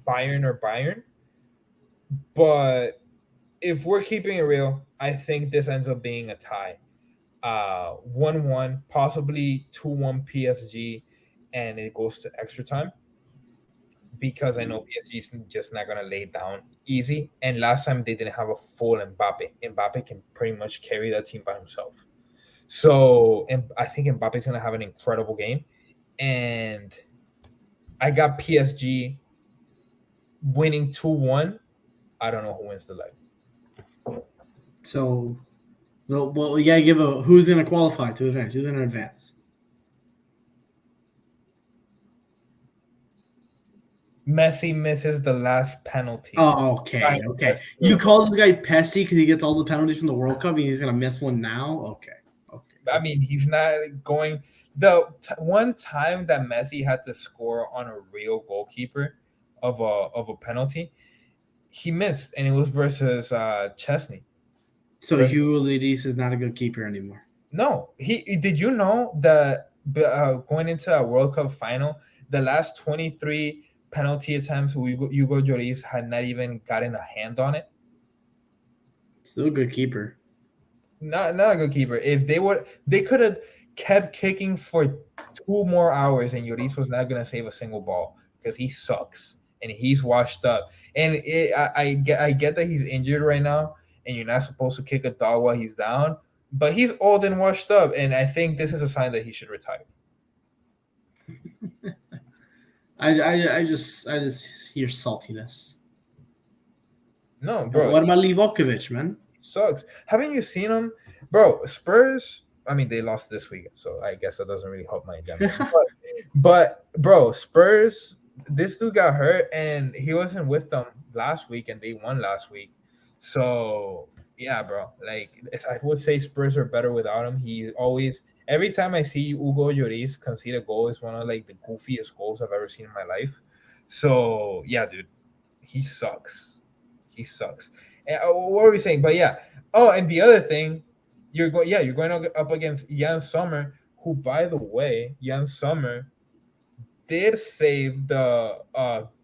Bayern, but if we're keeping it real, I think this ends up being a tie. 1-1, possibly 2-1 PSG, and it goes to extra time because I know PSG is just not gonna lay down easy. And last time they didn't have a full Mbappe. Mbappe can pretty much carry that team by himself. So, and I think Mbappe's gonna have an incredible game, and I got PSG winning 2-1. I don't know who wins the leg. So, well, we gotta give a who's gonna qualify to advance. Who's gonna advance? Messi misses the last penalty. Oh, okay. You call this guy Pesci because he gets all the penalties from the World Cup and he's gonna miss one now? Okay. I mean, he's not going. The one time that Messi had to score on a real goalkeeper of a penalty, he missed, and it was versus Chesney. So Hugo Lloris is not a good keeper anymore. No, he did. You know that going into a World Cup final, the last 23 penalty attempts, Hugo Lloris had not even gotten a hand on it. Still a good keeper. Not a good keeper. If they could have kept kicking for 2 more hours, and Lloris was not gonna save a single ball because he sucks and he's washed up. And I get that he's injured right now, and you're not supposed to kick a dog while he's down. But he's old and washed up, and I think this is a sign that he should retire. I just hear saltiness. No, bro. What about Livakovic, man? He sucks. Haven't you seen him, bro? Spurs. I mean, they lost this weekend, so I guess that doesn't really help my agenda. but bro, Spurs. This dude got hurt, and he wasn't with them last week, and they won last week. So yeah, bro. Like I would say, Spurs are better without him. He always. Every time I see Hugo Lloris concede a goal, is one of like the goofiest goals I've ever seen in my life. So yeah, dude, he sucks. He sucks. And, what were we saying? But yeah. Oh, and the other thing, you're going. Yeah, you're going up against Jan Sommer, who, by the way, Jan Sommer did save the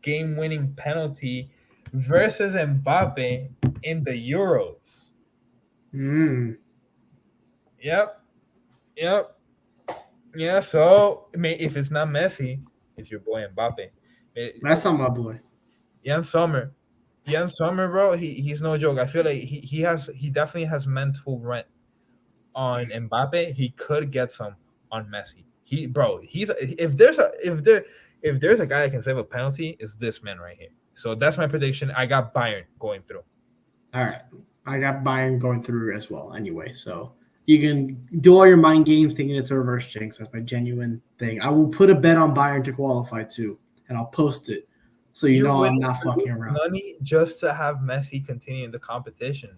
game-winning penalty versus Mbappe in the Euros. Yep. Yeah. So, I mean, if it's not Messi, it's your boy Mbappe. That's not my boy. Jan Sommer, bro, he's no joke. I feel like he definitely has mental rent on Mbappe. He could get some on Messi. He's if there's a guy that can save a penalty, it's this man right here. So that's my prediction. I got Bayern going through. All right, I got Bayern going through as well. Anyway, so you can do all your mind games thinking it's a reverse jinx. That's my genuine thing. I will put a bet on Bayern to qualify too, and I'll post it. So you know I'm not fucking around. Money just to have Messi continue in the competition,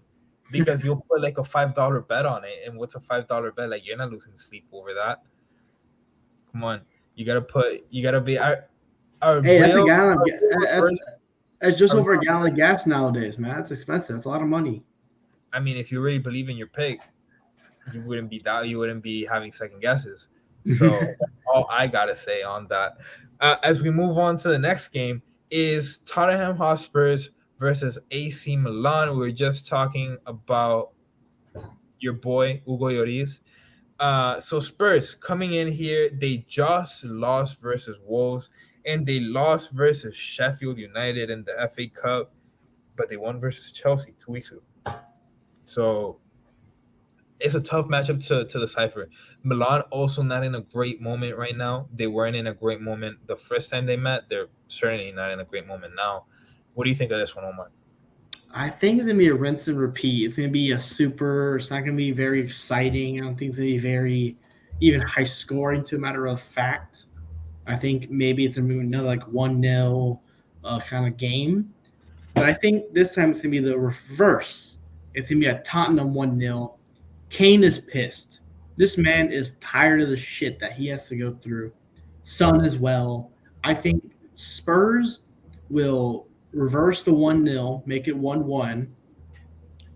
because you'll put like a $5 bet on it, and what's a $5 bet? Like, you're not losing sleep over that. Come on, you gotta be. Hey, that's That's just over a gallon of gas nowadays, man. That's expensive. That's a lot of money. I mean, if you really believe in your pick, you wouldn't be that. You wouldn't be having second guesses. So all I gotta say on that. As we move on to the next game, is Tottenham Hotspurs versus AC Milan. We were just talking about your boy Hugo Lloris. So Spurs coming in here, they just lost versus Wolves and they lost versus Sheffield United in the FA Cup, but they won versus Chelsea 2 weeks ago. So it's a tough matchup to decipher. Milan also not in a great moment right now. They weren't in a great moment the first time they met. They're certainly not in a great moment now. What do you think of this one, Omar? I think it's gonna be a rinse and repeat. It's gonna be a super. It's not gonna be very exciting. I don't think it's gonna be very even high scoring. To a matter of fact, I think maybe it's gonna be another like 1-0 kind of game. But I think this time it's gonna be the reverse. It's gonna be a Tottenham 1-0. Kane is pissed. This man is tired of the shit that he has to go through. Son as well. I think Spurs will reverse the 1-0, make it 1-1,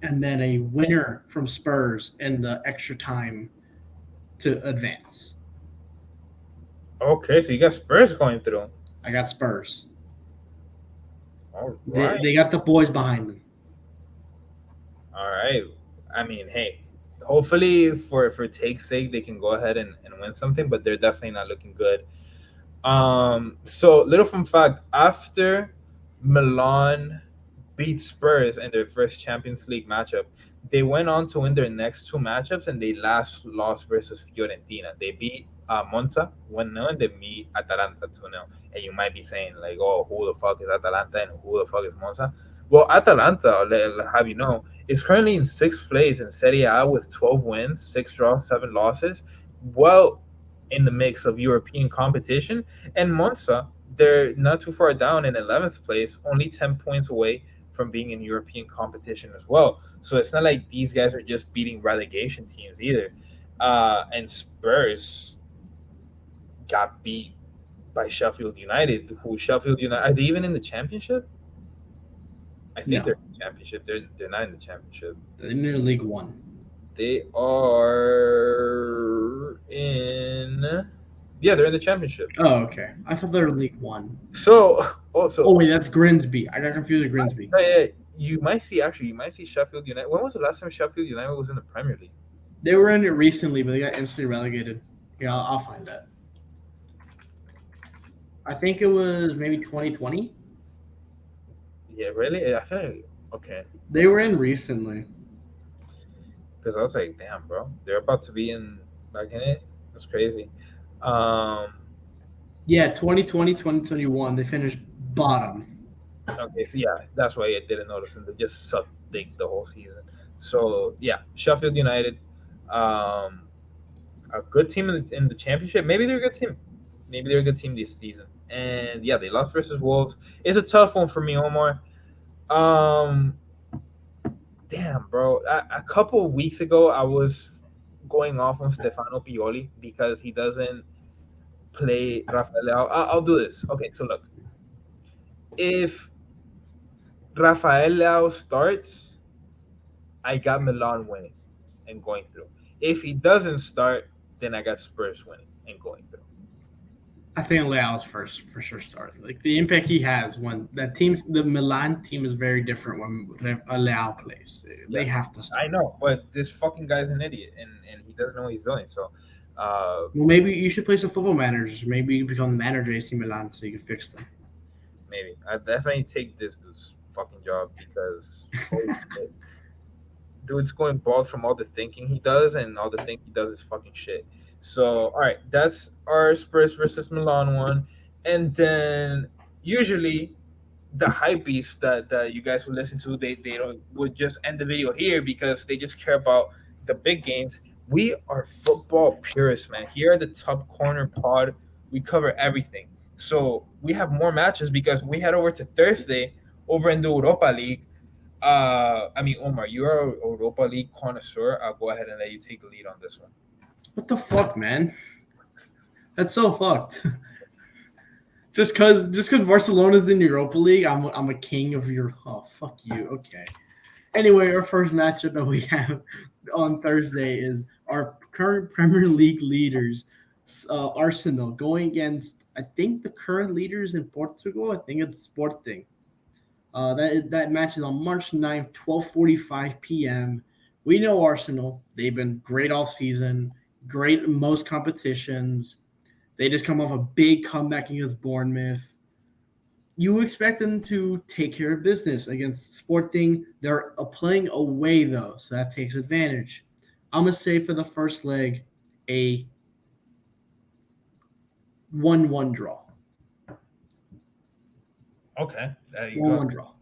and then a winner from Spurs in the extra time to advance. Okay, so you got Spurs going through. I got Spurs. All They, right. they got the boys behind them. All right. I mean, hey, hopefully for take's sake they can go ahead and win something, but they're definitely not looking good. So little fun fact: after Milan beat Spurs in their first Champions League matchup, they went on to win their next two matchups, and they last lost versus Fiorentina. They beat Monza 1-0, and they beat Atalanta 2-0. And you might be saying like, "Oh, who the fuck is Atalanta and who the fuck is Monza?" Well, Atalanta, I'll have you know, is currently in sixth place in Serie A with 12 wins, six draws, seven losses. Well, in the mix of European competition, and Monza, they're not too far down in 11th place, only 10 points away from being in European competition as well. So it's not like these guys are just beating relegation teams either. And Spurs got beat by Sheffield United. Who Sheffield United? Are they even in the championship? I think they're No, in the championship. They're not in the championship. in their League One. They are in. Yeah, they're in the championship. Oh, okay. I thought they were League One. So Oh also, wait, that's Grimsby. I got confused with Grimsby. you might see Sheffield United. When was the last time Sheffield United was in the Premier League? They were in it recently, but they got instantly relegated. Yeah, I'll find that. I think it was maybe 2020. Yeah, really? I feel like okay, They were in recently. because I was like, damn, bro, they're about to be in back in it. That's crazy. Um, Yeah, 2020, 2021. They finished bottom. okay, so yeah, that's why I didn't notice, and they just sucked dick the whole season. So yeah, Sheffield United, um, a good team in the championship. Maybe they're a good team. Maybe they're a good team this season. And yeah, they lost versus Wolves. It's a tough one for me, Omar. Um, damn, bro. A couple of weeks ago, I was going off on Stefano Pioli because he doesn't play Rafael Leao. I'll do this. Okay, so look, if Rafael Leao starts, I got Milan winning and going through. If he doesn't start, then I got Spurs winning and going through. I think Leao's first for sure starting. Like the impact he has when that team's the Milan team is very different when Leao plays. Yeah, They have to I start. know, but this fucking guy's an idiot and he doesn't know what he's doing. So, Well, maybe you should play some football managers. Maybe you become the manager of AC Milan so you can fix them. maybe I definitely take this fucking job because holy shit, dude's going bald from all the thinking he does, and all the thinking he does is fucking shit. So, all right, that's our Spurs versus Milan one, and then usually the hype beasts that you guys would listen to, they don't would just end the video here because they just care about the big games. We are football purists, man. Here at the Top Corner Pod, we cover everything. So we have more matches because we head over to Thursday over in the Europa League. I mean, Omar, you're a Europa League connoisseur. I'll go ahead and let you take the lead on this one. What the fuck, man? That's so fucked. just because Barcelona's in Europa League, I'm a king of your. Oh, fuck you. Okay. Anyway, our first matchup that we have on Thursday is our current Premier League leaders, Arsenal, going against I think the current leaders in Portugal. I think it's Sporting. That match is on March 9th, 12:45 p.m. We know Arsenal. They've been great all season, great in most competitions. They just come off a big comeback against Bournemouth. You expect them to take care of business against Sporting. They're playing away though, so that takes advantage. I'm gonna say for the first leg, a 1-1 draw. Okay, there you 1-1 go. draw.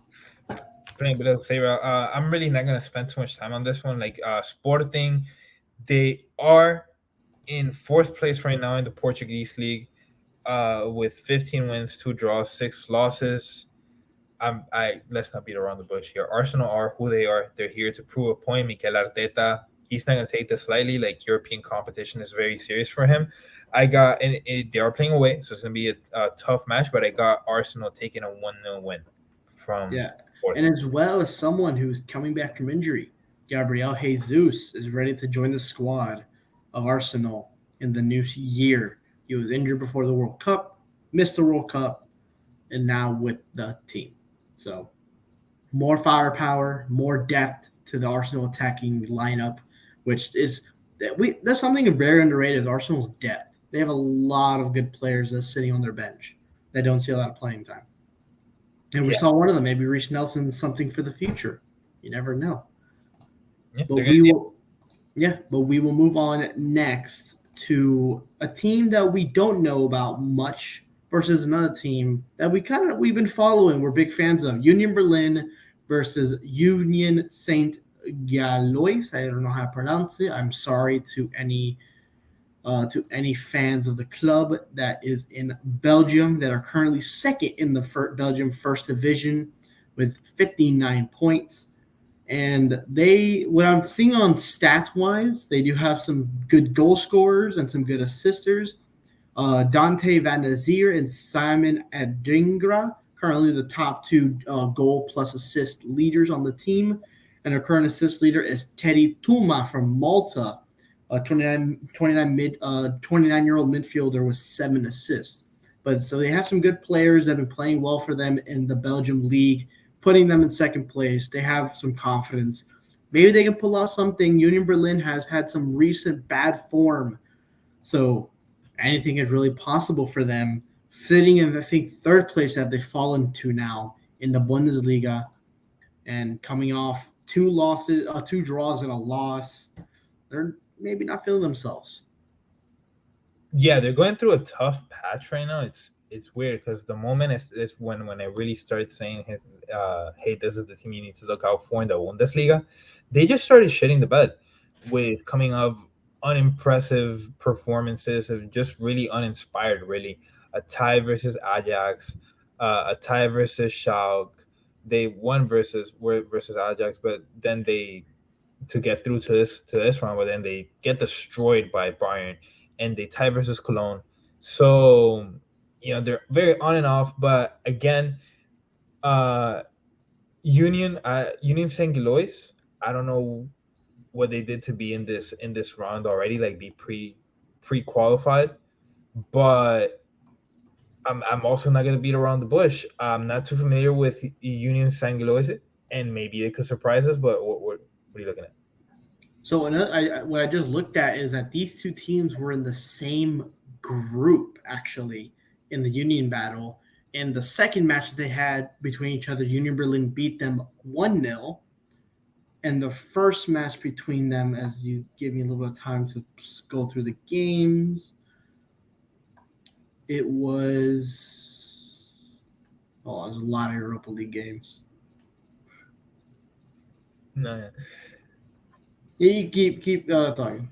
I'm really not gonna spend too much time on this one. Like Sporting, they are in fourth place right now in the Portuguese league, with 15 wins, 2 draws, 6 losses. I let's not beat around the bush here. Arsenal are who they are. They're here to prove a point. Mikel Arteta, he's not gonna take this lightly. Like European competition is very serious for him. They are playing away, so it's gonna be a tough match. But I got Arsenal taking a 1-0 win from Yeah, and Sporting. as well as someone who's coming back from injury, Gabriel Jesus is ready to join the squad of Arsenal in the new year. He was injured before the World Cup, missed the World Cup, and now with the team. So more firepower, more depth to the Arsenal attacking lineup, which is that's something very underrated. Is Arsenal's depth. They have a lot of good players that's sitting on their bench that don't see a lot of playing time. And we Yeah, saw one of them, maybe Reece Nelson, something for the future. You never know. yeah, But they're we gonna. will, yeah, but we will move on next to a team that we don't know about much versus another team that we've been following. We're big fans of Union Berlin versus Union Saint Galois. I don't know how to pronounce it. I'm sorry to any fans of the club that is in Belgium that are currently second in the Belgium First Division with 59 points. And what I'm seeing on stats wise, they do have some good goal scorers and some good assisters. Dante Van der Zier and Simon Adingra, currently the top two goal plus assist leaders on the team. And our current assist leader is Teddy Tuma from Malta, a 29-year-old midfielder with 7 assists. But so they have some good players that have been playing well for them in the Belgium league, putting them in second place. They have some confidence. Maybe they can pull out something. Union Berlin has had some recent bad form, so anything is really possible for them. Sitting in, I think, third place that they've fallen to now in the Bundesliga, and coming off 2 draws and a loss, they're maybe not feeling themselves. Yeah, they're going through a tough patch right now. It's weird because the moment is when I really started saying hey, this is the team you need to look out for in the Bundesliga. They just started shitting the bed with coming up unimpressive performances of just really uninspired. Really, a tie versus Ajax, a tie versus Schalke. They won versus Ajax, but then they to get through to this round, but then they get destroyed by Bayern and they tie versus Cologne. So they're very on and off, but again, uh, Union Saint Gilloise. I don't know what they did to be in this round already, like be pre qualified, but I'm also not gonna beat around the bush. I'm not too familiar with Union Saint Gilloise, and maybe it could surprise us. But what are you looking at? So what I just looked at is that these two teams were in the same group actually in the Union battle. In the second match that they had between each other, Union Berlin beat them 1-0. And the first match between them, as you give me a little bit of time to go through the games, it was there's a lot of Europa League games. No. Yeah, you keep talking.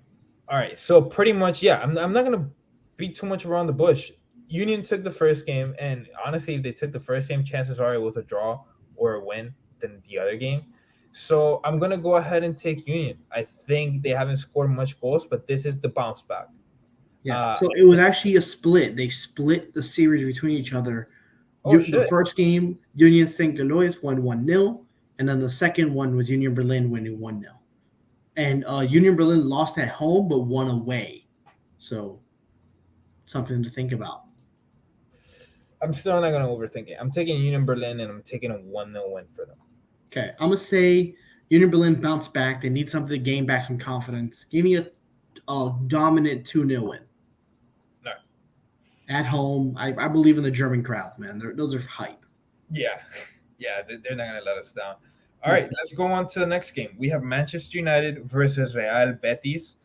All right. So pretty much, yeah. I'm not gonna beat too much around the bush. Union took the first game, and honestly, if they took the first game, chances are it was a draw or a win than the other game. So I'm gonna go ahead and take Union. I think they haven't scored much goals, but this is the bounce back. Yeah. So it was actually a split. They split the series between each other. Oh The shit. first game, Union St. Galois won 1-0, and then the second one was Union Berlin winning 1-0. And Union Berlin lost at home but won away. So something to think about. I'm still not gonna overthink it. I'm taking Union Berlin and I'm taking a 1-0 win for them. Okay, I'm gonna say Union Berlin bounced back. They need something to gain back some confidence. Give me a dominant 2-0 win. No. At home. I believe in the German crowd, man. Those are hype. Yeah. Yeah, they're not gonna let us down. All Yeah. right, let's go on to the next game. We have Manchester United versus Real Betis.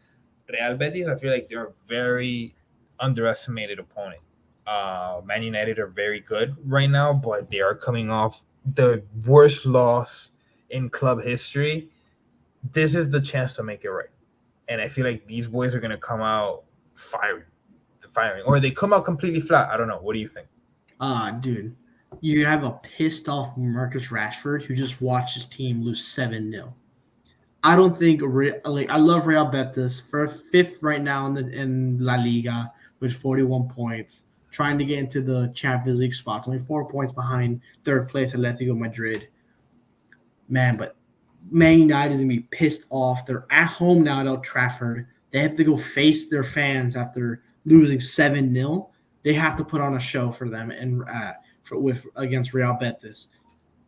Real Betis, I feel like they're a very underestimated opponent. Man United are very good right now, but they are coming off the worst loss in club history. This is the chance to make it right. And I feel like these boys are going to come out firing, or they come out completely flat. I don't know. What do you think? Dude, you have a pissed off Marcus Rashford who just watched his team lose 7-0. I don't think I love Real Betis for fifth right now in La Liga with 41 points, trying to get into the Champions League spots, only 4 points behind third place Atletico Madrid. Man, but Man United is gonna be pissed off. They're at home now at Old Trafford. They have to go face their fans after losing 7-0. They have to put on a show for them and against Real Betis.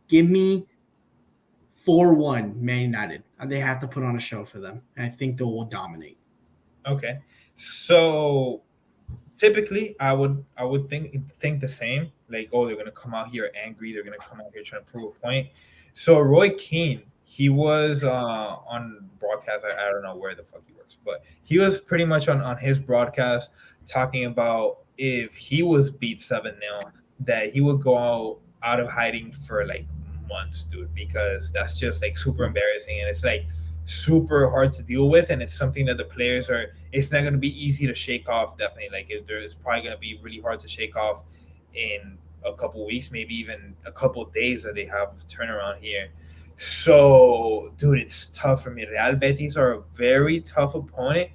Give me 4-1 Man United. They have to put on a show for them, and I think they will dominate. Okay, so typically I would think the same. Like, oh, they're gonna come out here angry. They're gonna come out here trying to prove a point. So Roy Keane, he was on broadcast. I don't know where the fuck he works, but he was pretty much on his broadcast talking about if he was beat 7-0, that he would go out of hiding for like months, dude, because that's just like super embarrassing and it's like super hard to deal with, and it's something that the players are. It's not going to be easy to shake off. Definitely, like it's probably going to be really hard to shake off in a couple weeks, maybe even a couple days that they have turnaround here. So, dude, it's tough for me. Real Betis are a very tough opponent,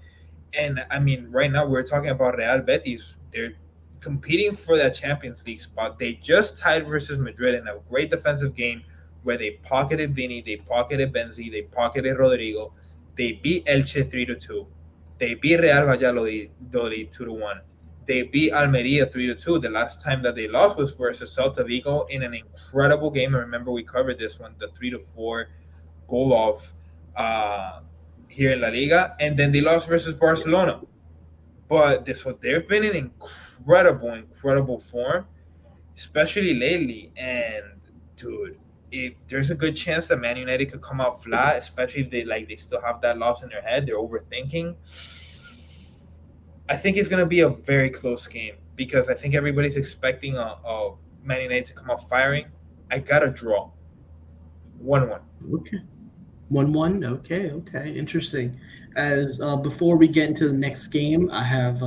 and I mean, right now we're talking about Real Betis. They're competing for that Champions League spot. They just tied versus Madrid in a great defensive game where they pocketed Vini, they pocketed Benzi, they pocketed Rodrigo. They beat Elche 3-2. They beat Real Valladolid 2-1. They beat Almeria 3-2. The last time that they lost was versus Celta Vigo in an incredible game. I remember we covered this one, the 3-4 goal off here in La Liga, and then they lost versus Barcelona. But so they've been in incredible form, especially lately. And dude, if there's a good chance that Man United could come out flat, especially if they still have that loss in their head, they're overthinking. I think it's gonna be a very close game because I think everybody's expecting a Man United to come out firing. I got a draw, 1-1. Okay. 1-1. Okay. Interesting. As before we get into the next game, I have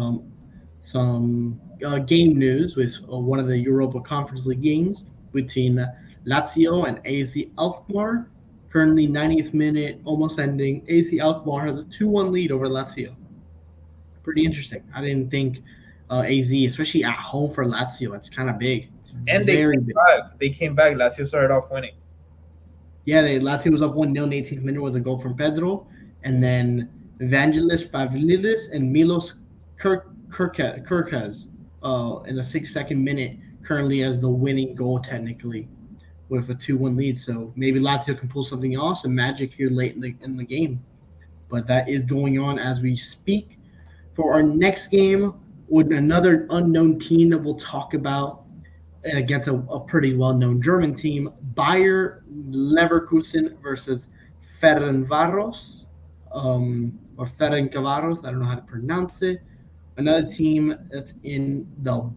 some game news with one of the Europa Conference League games between Lazio and AZ Alkmaar. Currently 90th minute, almost ending. AZ Alkmaar has a 2-1 lead over Lazio. Pretty interesting. I didn't think AZ, especially at home for Lazio, it's kind of big. It's And very big. They came back. Lazio started off winning. Yeah, Lazio was up 1-0 in the 18th minute with a goal from Pedro, and then Evangelos Pavlidis and Milos Kirkas in the 6-second minute, currently as the winning goal technically, with a 2-1 lead. So maybe Lazio can pull something else, some magic here late in the game. But that is going on as we speak. For our next game, with another unknown team that we'll talk about, against a pretty well-known German team, Bayer Leverkusen versus Ferencvaros, or Ferencvaros. I don't know how to pronounce it. Another team that's in the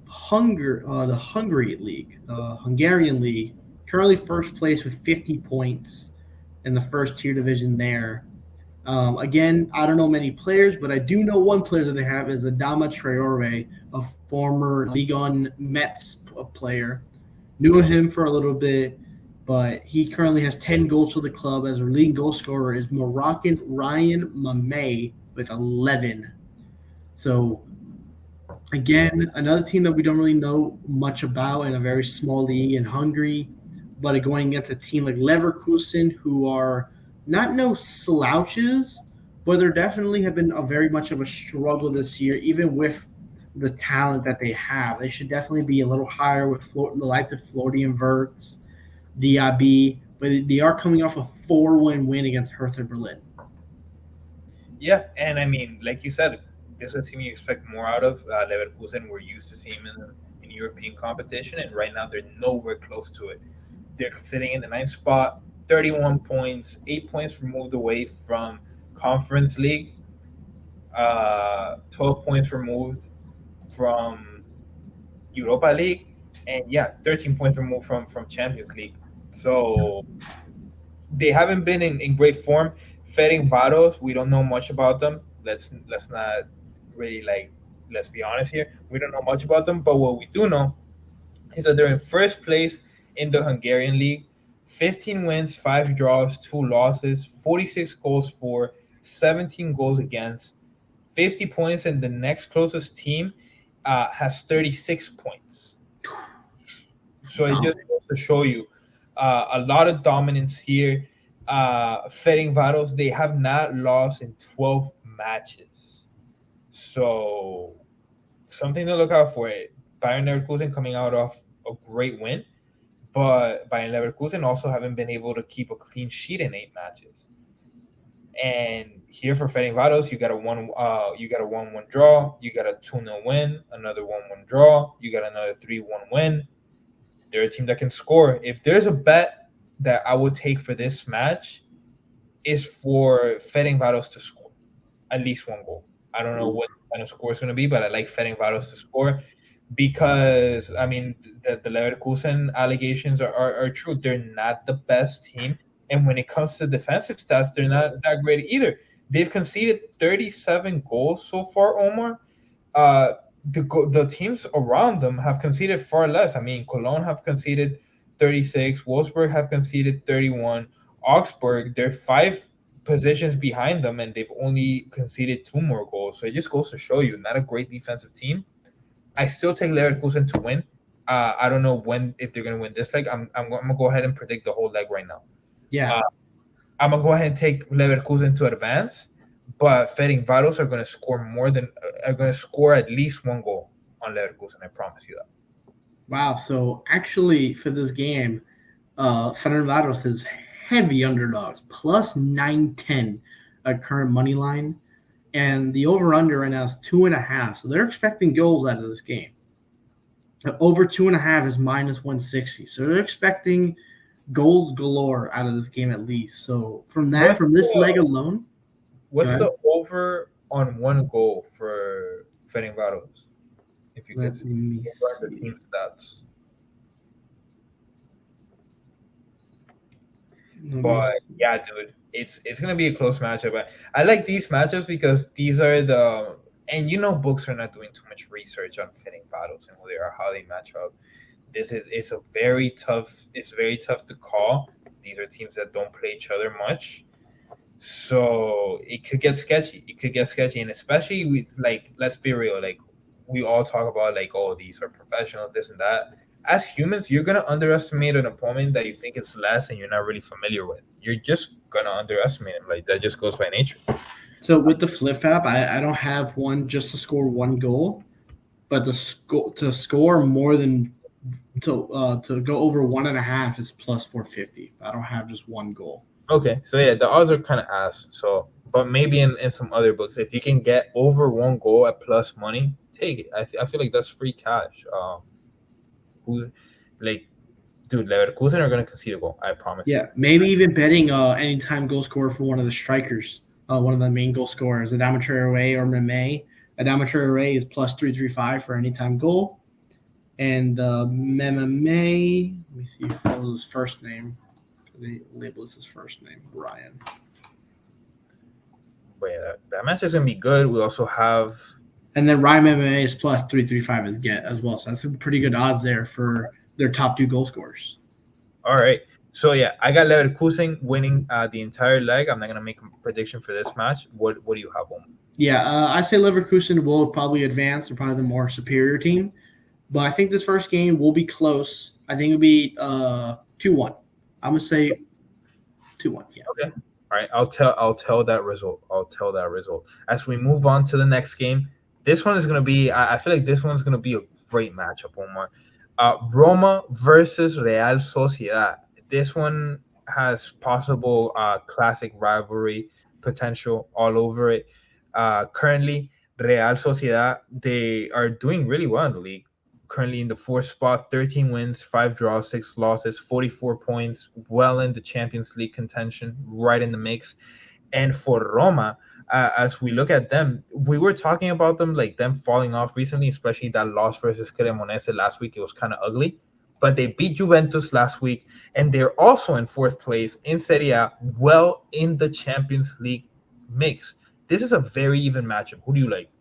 Hungary league, the Hungarian league, currently first place with 50 points in the first tier division there. Again, I don't know many players, but I do know one player that they have is Adama Traore, a former Ligue 1 Mets player. Knew him for a little bit, but he currently has 10 goals for the club. As our leading goal scorer is Moroccan Ryan Mamey with 11. So again, another team that we don't really know much about in a very small league in Hungary, but going against a team like Leverkusen, who are not no slouches, but they're definitely have been a very much of a struggle this year, even with the talent that they have. They should definitely be a little higher with the like the Florian Wirtz, DIB, but they are coming off a 4-1 win against Hertha Berlin. Yeah, and I mean, like you said, this is a team you expect more out of. Leverkusen, we're used to seeing them in European competition, and right now they're nowhere close to it. They're sitting in the ninth spot, 31 points, 8 points removed away from Conference League, 12 points removed from Europa League, and yeah, 13 points removed from Champions League. So they haven't been in great form. Fedding Vados, we don't know much about them. Let's not really let's be honest here. We don't know much about them, but what we do know is that they're in first place in the Hungarian league. 15 wins, 5 draws, 2 losses, 46 goals for, 17 goals against, 50 points, and the next closest team has 36 points. So it just goes to show you a lot of dominance here. Fedding Vados, they have not lost in 12 matches. So something to look out for. It. Bayern Leverkusen coming out of a great win, but Bayern Leverkusen also haven't been able to keep a clean sheet in 8 matches. And here for Fedding Vados, you got a 1-1 draw, you got a 2-0 win, another 1-1 draw, you got another 3-1 win. They're a team that can score. If there's a bet that I would take for this match, is for Fedding Vados to score at least 1 goal. I don't know what kind of score it's going to be, but I like Fedding Vados to score because, I mean, the Leverkusen allegations are true. They're not the best team. And when it comes to defensive stats, they're not that great either. They've conceded 37 goals so far, Omar. The teams around them have conceded far less. I mean, Cologne have conceded 36, Wolfsburg have conceded 31, Augsburg, they're 5 positions behind them, and they've only conceded 2 more goals. So it just goes to show you, not a great defensive team. I still take Leverkusen to win. I don't know if they're going to win this leg. I'm going to go ahead and predict the whole leg right now. Yeah. I'm going to go ahead and take Leverkusen to advance. But Fedding Vados are going to score at least 1 goal on Leverkusen. I promise you that. Wow. So actually, for this game, Fedding Vados is heavy underdogs, plus 910 at current money line, and the over under right now is 2.5. So they're expecting goals out of this game. Over 2.5 is minus 160. So they're expecting goals galore out of this game at least. So from this leg alone. What's the over on 1 goal for Fedding Vados? If you could see the team stats. But yeah, dude, it's gonna be a close matchup. I like these matchups because these are books are not doing too much research on Fedding Vados and who they are, how they match up. It's very tough to call. These are teams that don't play each other much. So it could get sketchy. And especially with, let's be real, we all talk about these are professionals, this and that. As humans, you're gonna underestimate an opponent that you think is less and you're not really familiar with. You're just gonna underestimate him. That just goes by nature. So with the flip app, I don't have one just to score 1 goal, but to score more than to go over 1.5 is plus 450. I don't have just 1 goal. Okay, so yeah, the odds are kind of ass. So, but maybe in some other books, if you can get over 1 goal at plus money, take it. I feel like that's free cash. Dude, Leverkusen are gonna concede a goal. I promise. Yeah, maybe even betting anytime goal scorer for one of the strikers, one of the main goal scorers, Adama Traore or Meme. Adama Traore is plus 335 for anytime goal, and Meme. Let me see if that was his first name. They label his first name, Ryan. But yeah, that match is gonna be good. We also have, and then Ryan MMA is plus 335 as well. So that's some pretty good odds there for their top 2 goal scorers. All right. So yeah, I got Leverkusen winning the entire leg. I'm not gonna make a prediction for this match. What do you have on? Yeah, I say Leverkusen will probably advance. They're probably the more superior team. But I think this first game will be close. I think it'll be 2-1. I'm going to say 2-1. Yeah. Okay. All right. I'll tell that result. I'll tell that result. As we move on to the next game, this one is gonna be. I feel like this one's gonna be a great matchup, Omar. Roma versus Real Sociedad. This one has possible classic rivalry potential all over it. Currently, Real Sociedad, they are doing really well in the league. Currently in the fourth spot, 13 wins, 5 draws, 6 losses, 44 points, well in the Champions League contention, right in the mix. And for Roma, as we look at them, we were talking about them like them falling off recently, especially that loss versus Cremonese last week. It was kind of ugly, but they beat Juventus last week, and they're also in fourth place in Serie A, well in the Champions League mix. This is a very even matchup. Who do you like?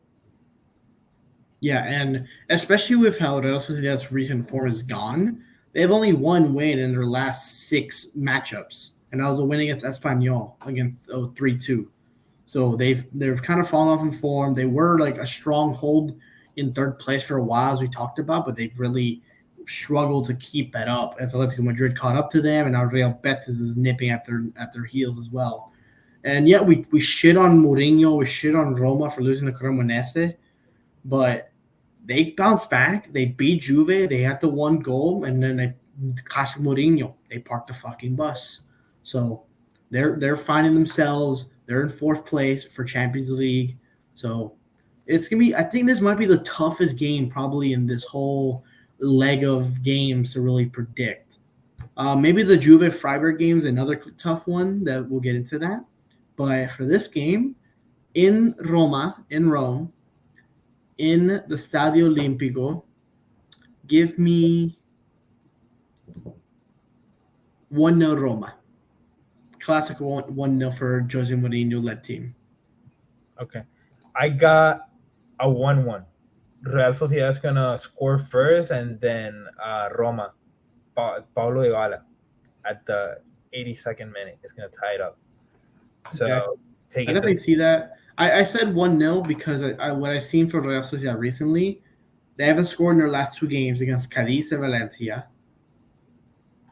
Yeah, and especially with how Real Sociedad's recent form is gone, they have only one win in their last six matchups, and that was a win against Espanyol against 3-2. So they've kind of fallen off in form. They were like a stronghold in third place for a while, as we talked about, but they've really struggled to keep that up. As Atletico Madrid caught up to them, and now Real Betis is nipping at their heels as well. And yet we shit on Mourinho, we shit on Roma for losing to Cremonese, but they bounced back. They beat Juve. They had the one goal, and then they classic Mourinho. They parked the fucking bus. So they're finding themselves. They're in fourth place for Champions League. So it's gonna be. I think this might be the toughest game probably in this whole leg of games to really predict. Maybe the Juve Freiburg game is another tough one that we'll get into that. But for this game in Roma, in Rome, in the Stadio Olimpico, give me 1-0 Roma. Classic 1-0 for Jose Mourinho led team. Okay. I got a 1-1. Real Sociedad is gonna score first, and then Roma, Paulo Dybala, at the 82nd minute is gonna tie it up. Okay. So take I it definitely to see that. I said 1-0 because what I've seen for Real Sociedad recently, they haven't scored in their last two games against Cadiz and Valencia.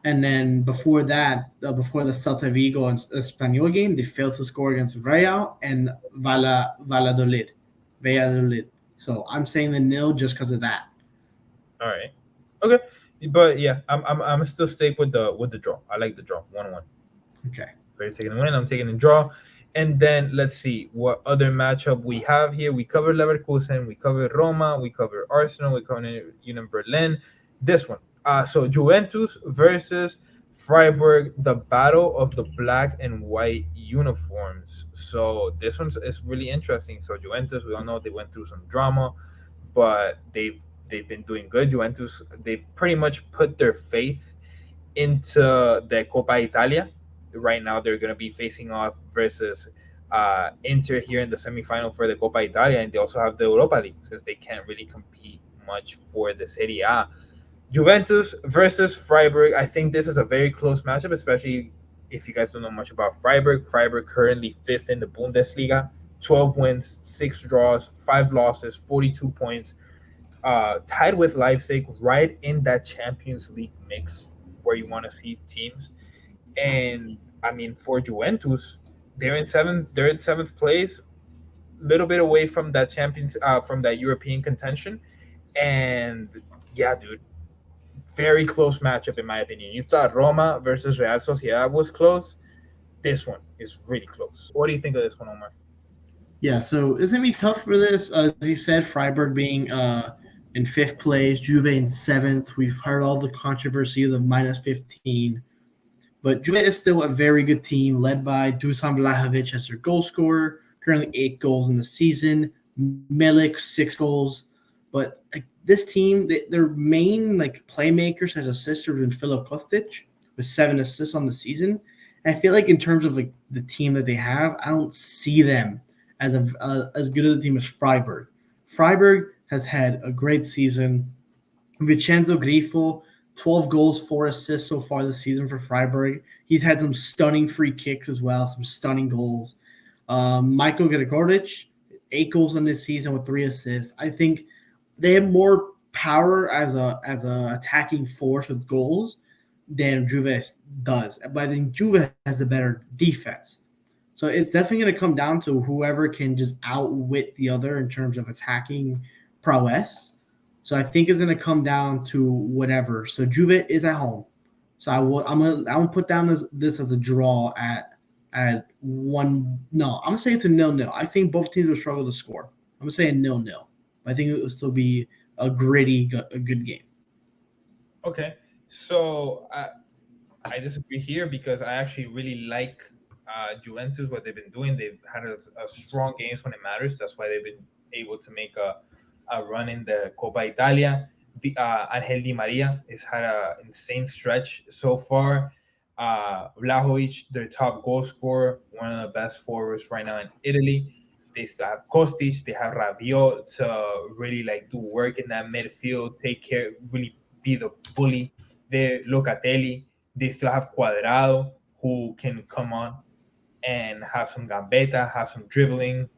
And then before that, before the Celta Vigo and Espanyol game, they failed to score against Real and Valladolid. Valladolid. So I'm saying the nil just because of that. all right. Okay, but yeah, I'm still stick with the draw. I like the draw 1-1. Okay. So you're taking the win. I'm taking the draw. And then let's see what other matchup we have here. We covered Leverkusen, we covered Roma, we covered Arsenal, we covered Union Berlin. This one. So Juventus versus Freiburg, the battle of the black and white uniforms. So this one is really interesting. So Juventus, we all know they went through some drama, but they've been doing good. Juventus, they've pretty much put their faith into the Coppa Italia. Right now, they're going to be facing off versus Inter here in the semifinal for the Coppa Italia, and they also have the Europa League since they can't really compete much for the Serie A. Juventus versus Freiburg. I think this is a very close matchup, especially if you guys don't know much about Freiburg. Freiburg currently fifth in the Bundesliga, 12 wins, 6 draws, 5 losses, 42 points, tied with Leipzig, right in that Champions League mix where you want to see teams. And I mean, for Juventus, they're in seventh. They're in seventh place, little bit away from that champions, from that European contention. And yeah, dude, very close matchup in my opinion. You thought Roma versus Real Sociedad was close. This one is really close. What do you think of this one, Omar? Yeah, so it's gonna be tough for this. As you said, Freiburg being in fifth place, Juve in seventh. We've heard all the controversy of the minus 15, but Juve is still a very good team, led by Dusan Vlahovic as their goal scorer. Currently 8 goals in the season. Milik 6 goals, but like this team, their main like playmakers as assists have been Filip Kostic with 7 assists on the season. And I feel like in terms of like the team that they have, I don't see them as good as a team as Freiburg. Freiburg has had a great season. Vincenzo Grifo, 12 goals, 4 assists so far this season for Freiburg. He's had some stunning free kicks as well, some stunning goals. Michael Gregoric, 8 goals in this season with 3 assists. I think they have more power as a attacking force with goals than Juve does. But I think Juve has the better defense. So it's definitely going to come down to whoever can just outwit the other in terms of attacking prowess. So I think it's going to come down to whatever. So Juve is at home. So I'm gonna put down this as a draw at one. No, I'm gonna say it's a 0-0. I think both teams will struggle to score. I'm gonna say a 0-0. I think it will still be a gritty, a good game. Okay, so I disagree here because I actually really like Juventus, what they've been doing. They've had a strong games when it matters. That's why they've been able to make a run in the Coppa Italia. Angel Di Maria has had an insane stretch so far. Vlahovic, their top goal scorer, one of the best forwards right now in Italy. They still have Kostic, they have Rabiot to really like do work in that midfield, take care, really be the bully. They Locatelli, they still have Cuadrado, who can come on and have some gambetta, have some dribbling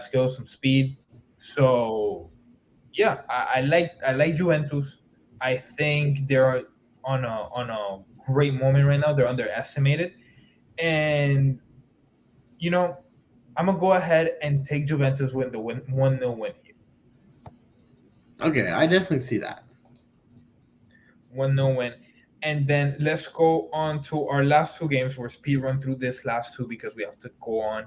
skills, some speed. So yeah, I like Juventus. I think they're on a great moment right now. They're underestimated, and you know I'm gonna go ahead and take Juventus win the 1-0 win here. Okay, I definitely see that. 1-0 win. And then let's go on to our last two games. We're speed run through this last two because we have to go on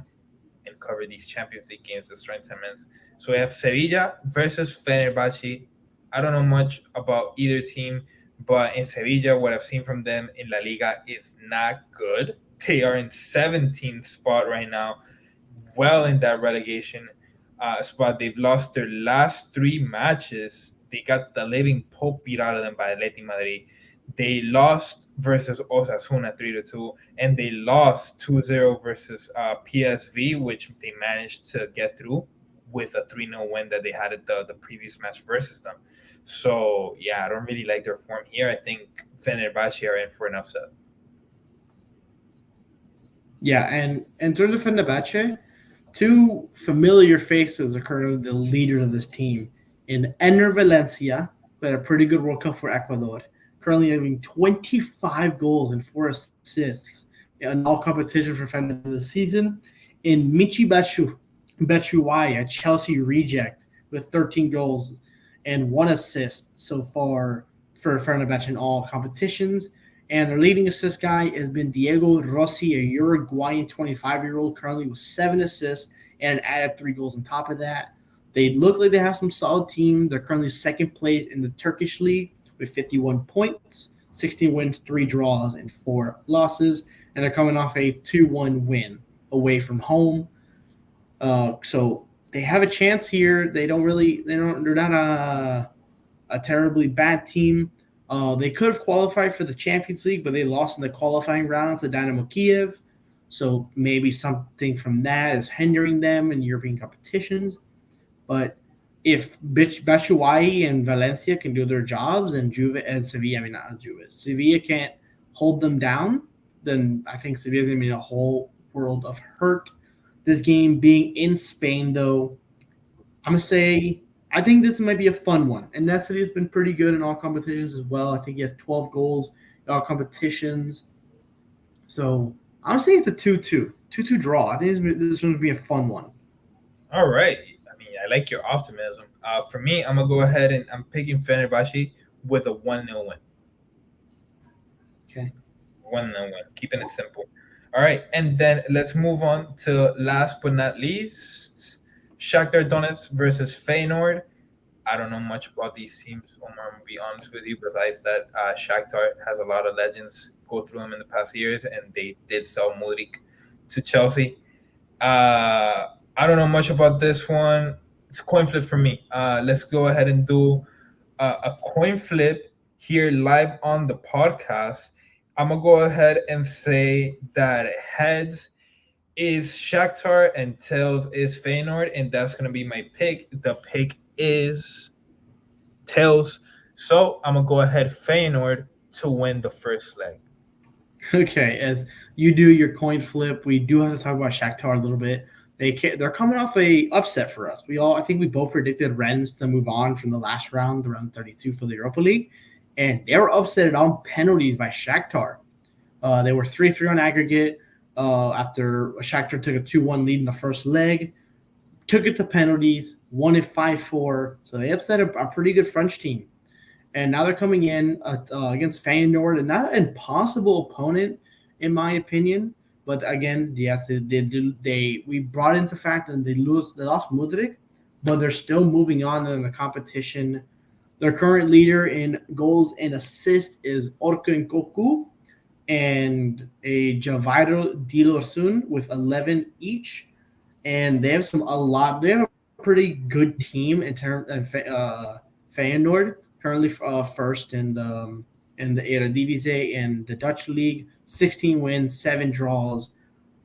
and cover these Champions League games, the strength 10 minutes. So we have Sevilla versus Fenerbahce. I don't know much about either team, but in Sevilla, what I've seen from them in La Liga is not good. They are in 17th spot right now, well in that relegation spot. They've lost their last three matches. They got the living pulp beat out of them by Atleti Madrid. They lost versus Osasuna 3-2, and they lost 2-0 versus PSV, which they managed to get through with a 3-0 win that they had at the previous match versus them. So, yeah, I don't really like their form here. I think Fenerbahce are in for an upset. Yeah, and in terms of Fenerbahce, two familiar faces are currently the leaders of this team. In Enner Valencia, who had a pretty good World Cup for Ecuador, currently having 25 goals and 4 assists in all competitions for Fenerbahce this season. In Michi Batshuayi, a Chelsea reject, with 13 goals and 1 assist so far for Fenerbahce in all competitions. And their leading assist guy has been Diego Rossi, a Uruguayan 25-year-old, currently with 7 assists and an added 3 goals on top of that. They look like they have some solid team. They're currently second place in the Turkish league with 51 points, 16 wins, 3 draws, and 4 losses. And they're coming off a 2-1 win away from home. So they have a chance here. They're not a terribly bad team. They could have qualified for the Champions League, but they lost in the qualifying rounds to Dynamo Kiev. So maybe something from that is hindering them in European competitions. But if Batshuayi and Valencia can do their jobs and Juve and Sevilla, I mean not Juve, Sevilla can't hold them down, then I think Sevilla's gonna be in a whole world of hurt. This game being in Spain, though, I'm gonna say I think this might be a fun one. And Nestle has been pretty good in all competitions as well. I think he has 12 goals in all competitions. So I'm gonna say it's a 2-2. 2-2 draw. I think this one would be a fun one. All right. I mean, I like your optimism. For me, I'm gonna go ahead and I'm picking Fenerbahce with a 1-0 win. Okay. 1-0 win. Keeping it simple. All right, and then let's move on to last but not least, Shakhtar Donetsk versus Feyenoord. I don't know much about these teams, Omar. I'm gonna be honest with you. Besides that, Shakhtar has a lot of legends go through them in the past years, and they did sell Mudrik to Chelsea. I don't know much about this one. It's coin flip for me. Let's go ahead and do a coin flip here live on the podcast. I'm gonna go ahead and say that heads is Shakhtar and tails is Feyenoord, and that's gonna be my pick. The pick is tails. So I'm gonna go ahead Feyenoord to win the first leg. Okay, as you do your coin flip, we do have to talk about Shakhtar a little bit. They're coming off a upset for us. I think we both predicted Rennes to move on from the last round, round 32 for the Europa League, and they were upset on penalties by Shakhtar. They were 3-3 on aggregate after Shakhtar took a 2-1 lead in the first leg, took it to penalties, won it 5-4. So they upset a pretty good French team. And now they're coming in against Feyenoord, and not an impossible opponent, in my opinion. But again, yes, we brought into fact and they lost Mudrik, but they're still moving on in the competition. Their current leader in goals and assists is Orkun Koku and a Javairo Dilorsun with 11 each. And they have they have a pretty good team in terms of Feyenoord, currently first in the Eredivisie and the Dutch league. 16 wins, 7 draws,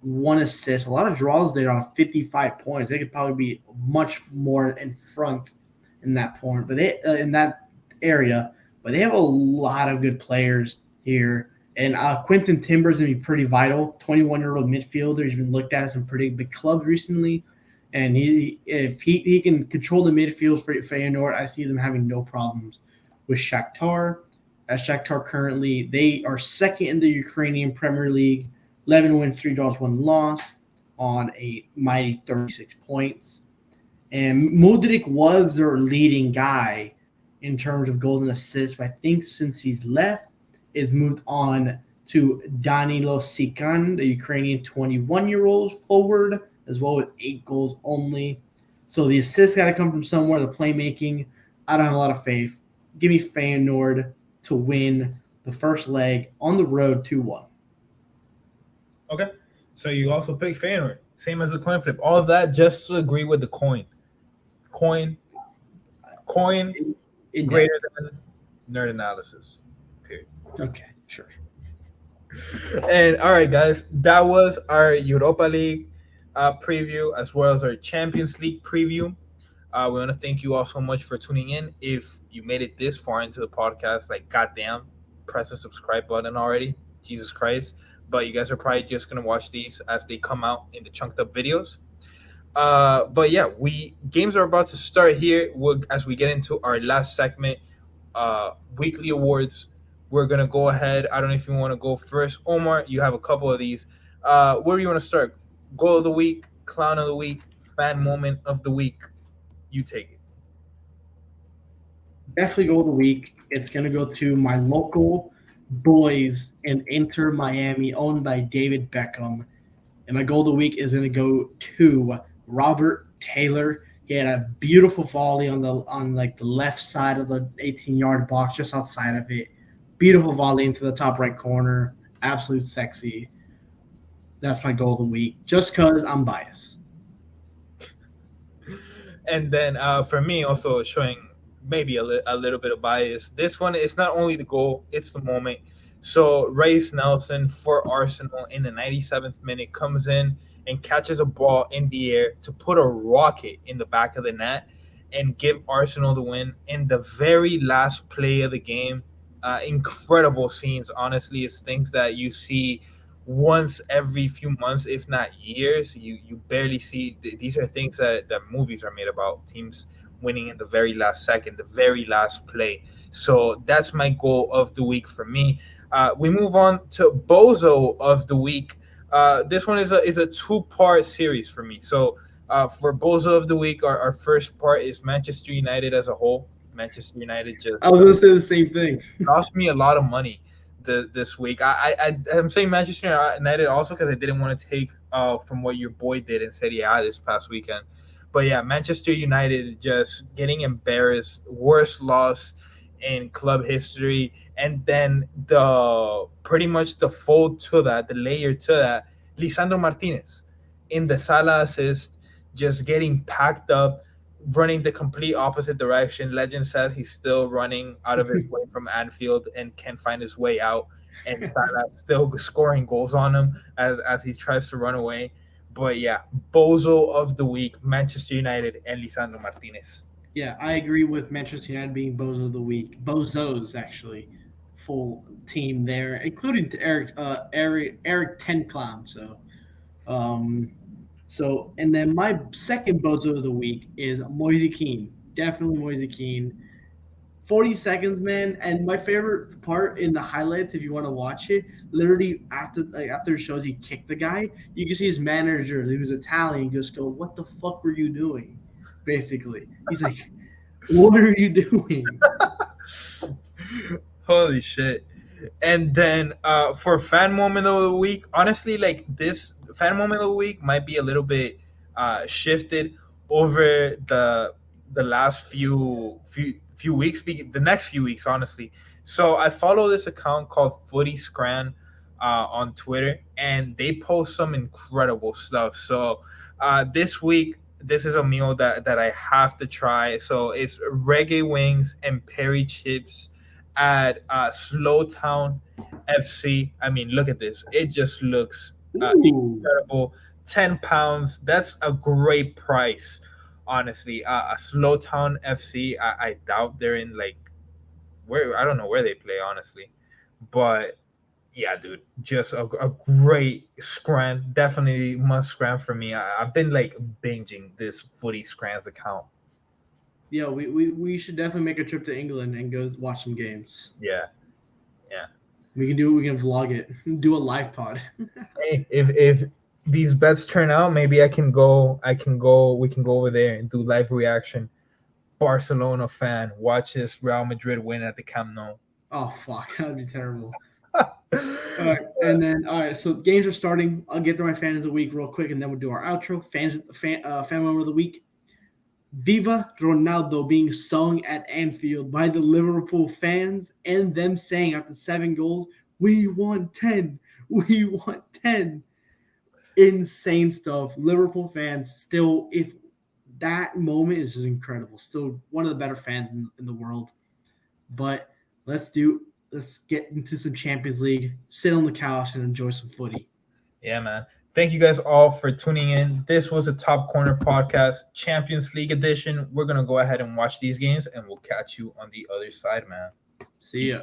1 assist. A lot of draws there on 55 points. They could probably be much more in front in that point, but in that area. But they have a lot of good players here. And Quentin Timber's going to be pretty vital. 21-year-old midfielder. He's been looked at at some pretty big clubs recently. And if he can control the midfield for Feyenoord, I see them having no problems with Shakhtar. As Shakhtar currently, they are second in the Ukrainian Premier League, 11 wins, 3 draws, 1 loss, on a mighty 36 points. And Mudrik was their leading guy in terms of goals and assists, but I think since he's left, it's moved on to Danilo Sikan, the Ukrainian 21-year-old forward, as well with 8 goals only. So the assists got to come from somewhere. The playmaking, I don't have a lot of faith. Give me Feyenoord to win the first leg on the road 2-1. Okay. So you also pick Feyenoord, same as the coin flip. All of that just to agree with the coin. Coin, greater than nerd analysis. Period. Okay, sure. And all right, guys, that was our Europa League preview as well as our Champions League preview. We want to thank you all so much for tuning in. If you made it this far into the podcast, like goddamn, press the subscribe button already. Jesus Christ. But you guys are probably just gonna watch these as they come out in the chunked up videos. But yeah, we games are about to start here. As we get into our last segment, weekly awards. We're gonna go ahead. I don't know if you want to go first, Omar. You have a couple of these. Where do you want to start? Goal of the week, clown of the week, fan moment of the week. You take it. Definitely goal of the week. It's going to go to my local boys in Inter Miami, owned by David Beckham. And my goal of the week is going to go to Robert Taylor. He had a beautiful volley on like the left side of the 18-yard box, just outside of it. Beautiful volley into the top right corner. Absolute sexy. That's my goal of the week, just because I'm biased. And then for me, also showing maybe a little bit of bias. This one is not only the goal, it's the moment. So Reis Nelson for Arsenal in the 97th minute comes in and catches a ball in the air to put a rocket in the back of the net and give Arsenal the win in the very last play of the game. Incredible scenes, honestly. It's things that you see once every few months, if not years. You barely see. These are things that movies are made about. Teams winning in the very last second, the very last play. So that's my goal of the week for me. We move on to Bozo of the week. This one is a two-part series for me. So for Bozo of the week, our first part is Manchester United as a whole. Manchester United just I was going to say the same thing. cost me a lot of money this week. I'm saying Manchester United also because I didn't want to take from what your boy did and said this past weekend. But yeah, Manchester United just getting embarrassed, worst loss in club history, and then the pretty much the fold to that, the layer to that, Lisandro Martinez in the Salah assist, just getting packed up, running the complete opposite direction. Legend says he's still running out of his way from Anfield and can't find his way out. And Salah still scoring goals on him as he tries to run away. But yeah, Bozo of the week, Manchester United and Lisandro Martinez. Yeah, I agree with Manchester United being Bozo of the week. Bozos actually, full team there, including to Eric Ten Clown. Um, and then my second Bozo of the week is Moise Keane. Definitely Moise Keane. 40 seconds, man. And my favorite part in the highlights, if you want to watch it, literally after it shows he kicked the guy, you can see his manager, who's Italian, just go, "What the fuck were you doing?" Basically, he's like, "What are you doing?" Holy shit. And then for fan moment of the week, honestly, like this fan moment of the week might be a little bit shifted over the last few weeks, the next few weeks, honestly. So I follow this account called Footy Scran on Twitter, and they post some incredible stuff. So this week, this is a meal that I have to try. So it's reggae wings and peri chips at Slowtown FC. I mean, look at this. It just looks Ooh, incredible. £10. That's a great price, honestly. A Slowtown FC. I doubt they're in like where I don't know where they play, honestly, but yeah, dude, just a great scran. Definitely must scran for me. I've been like binging this Footy Scrans account. yeah, we should definitely make a trip to England and go watch some games. Yeah, yeah. We can do it. We can vlog it. Do a live pod. Hey, if these bets turn out, maybe I can go. I can go. We can go over there and do live reaction. Barcelona fan watches Real Madrid win at the Camp Nou. Oh fuck, that'd be terrible. All right, and then all right, so games are starting. I'll get to my fans of the week real quick, and then we'll do our outro. Fan member of the week. Viva Ronaldo being sung at Anfield by the Liverpool fans, and them saying after 7 goals, "We want 10, we want 10." Insane stuff. Liverpool fans still, if that moment is just incredible. Still one of the better fans in the world. But let's get into some Champions League, sit on the couch and enjoy some footy. Yeah, man. Thank you guys all for tuning in. This was a Top Corner Podcast, Champions League edition. We're gonna go ahead and watch these games, and we'll catch you on the other side, man. See ya.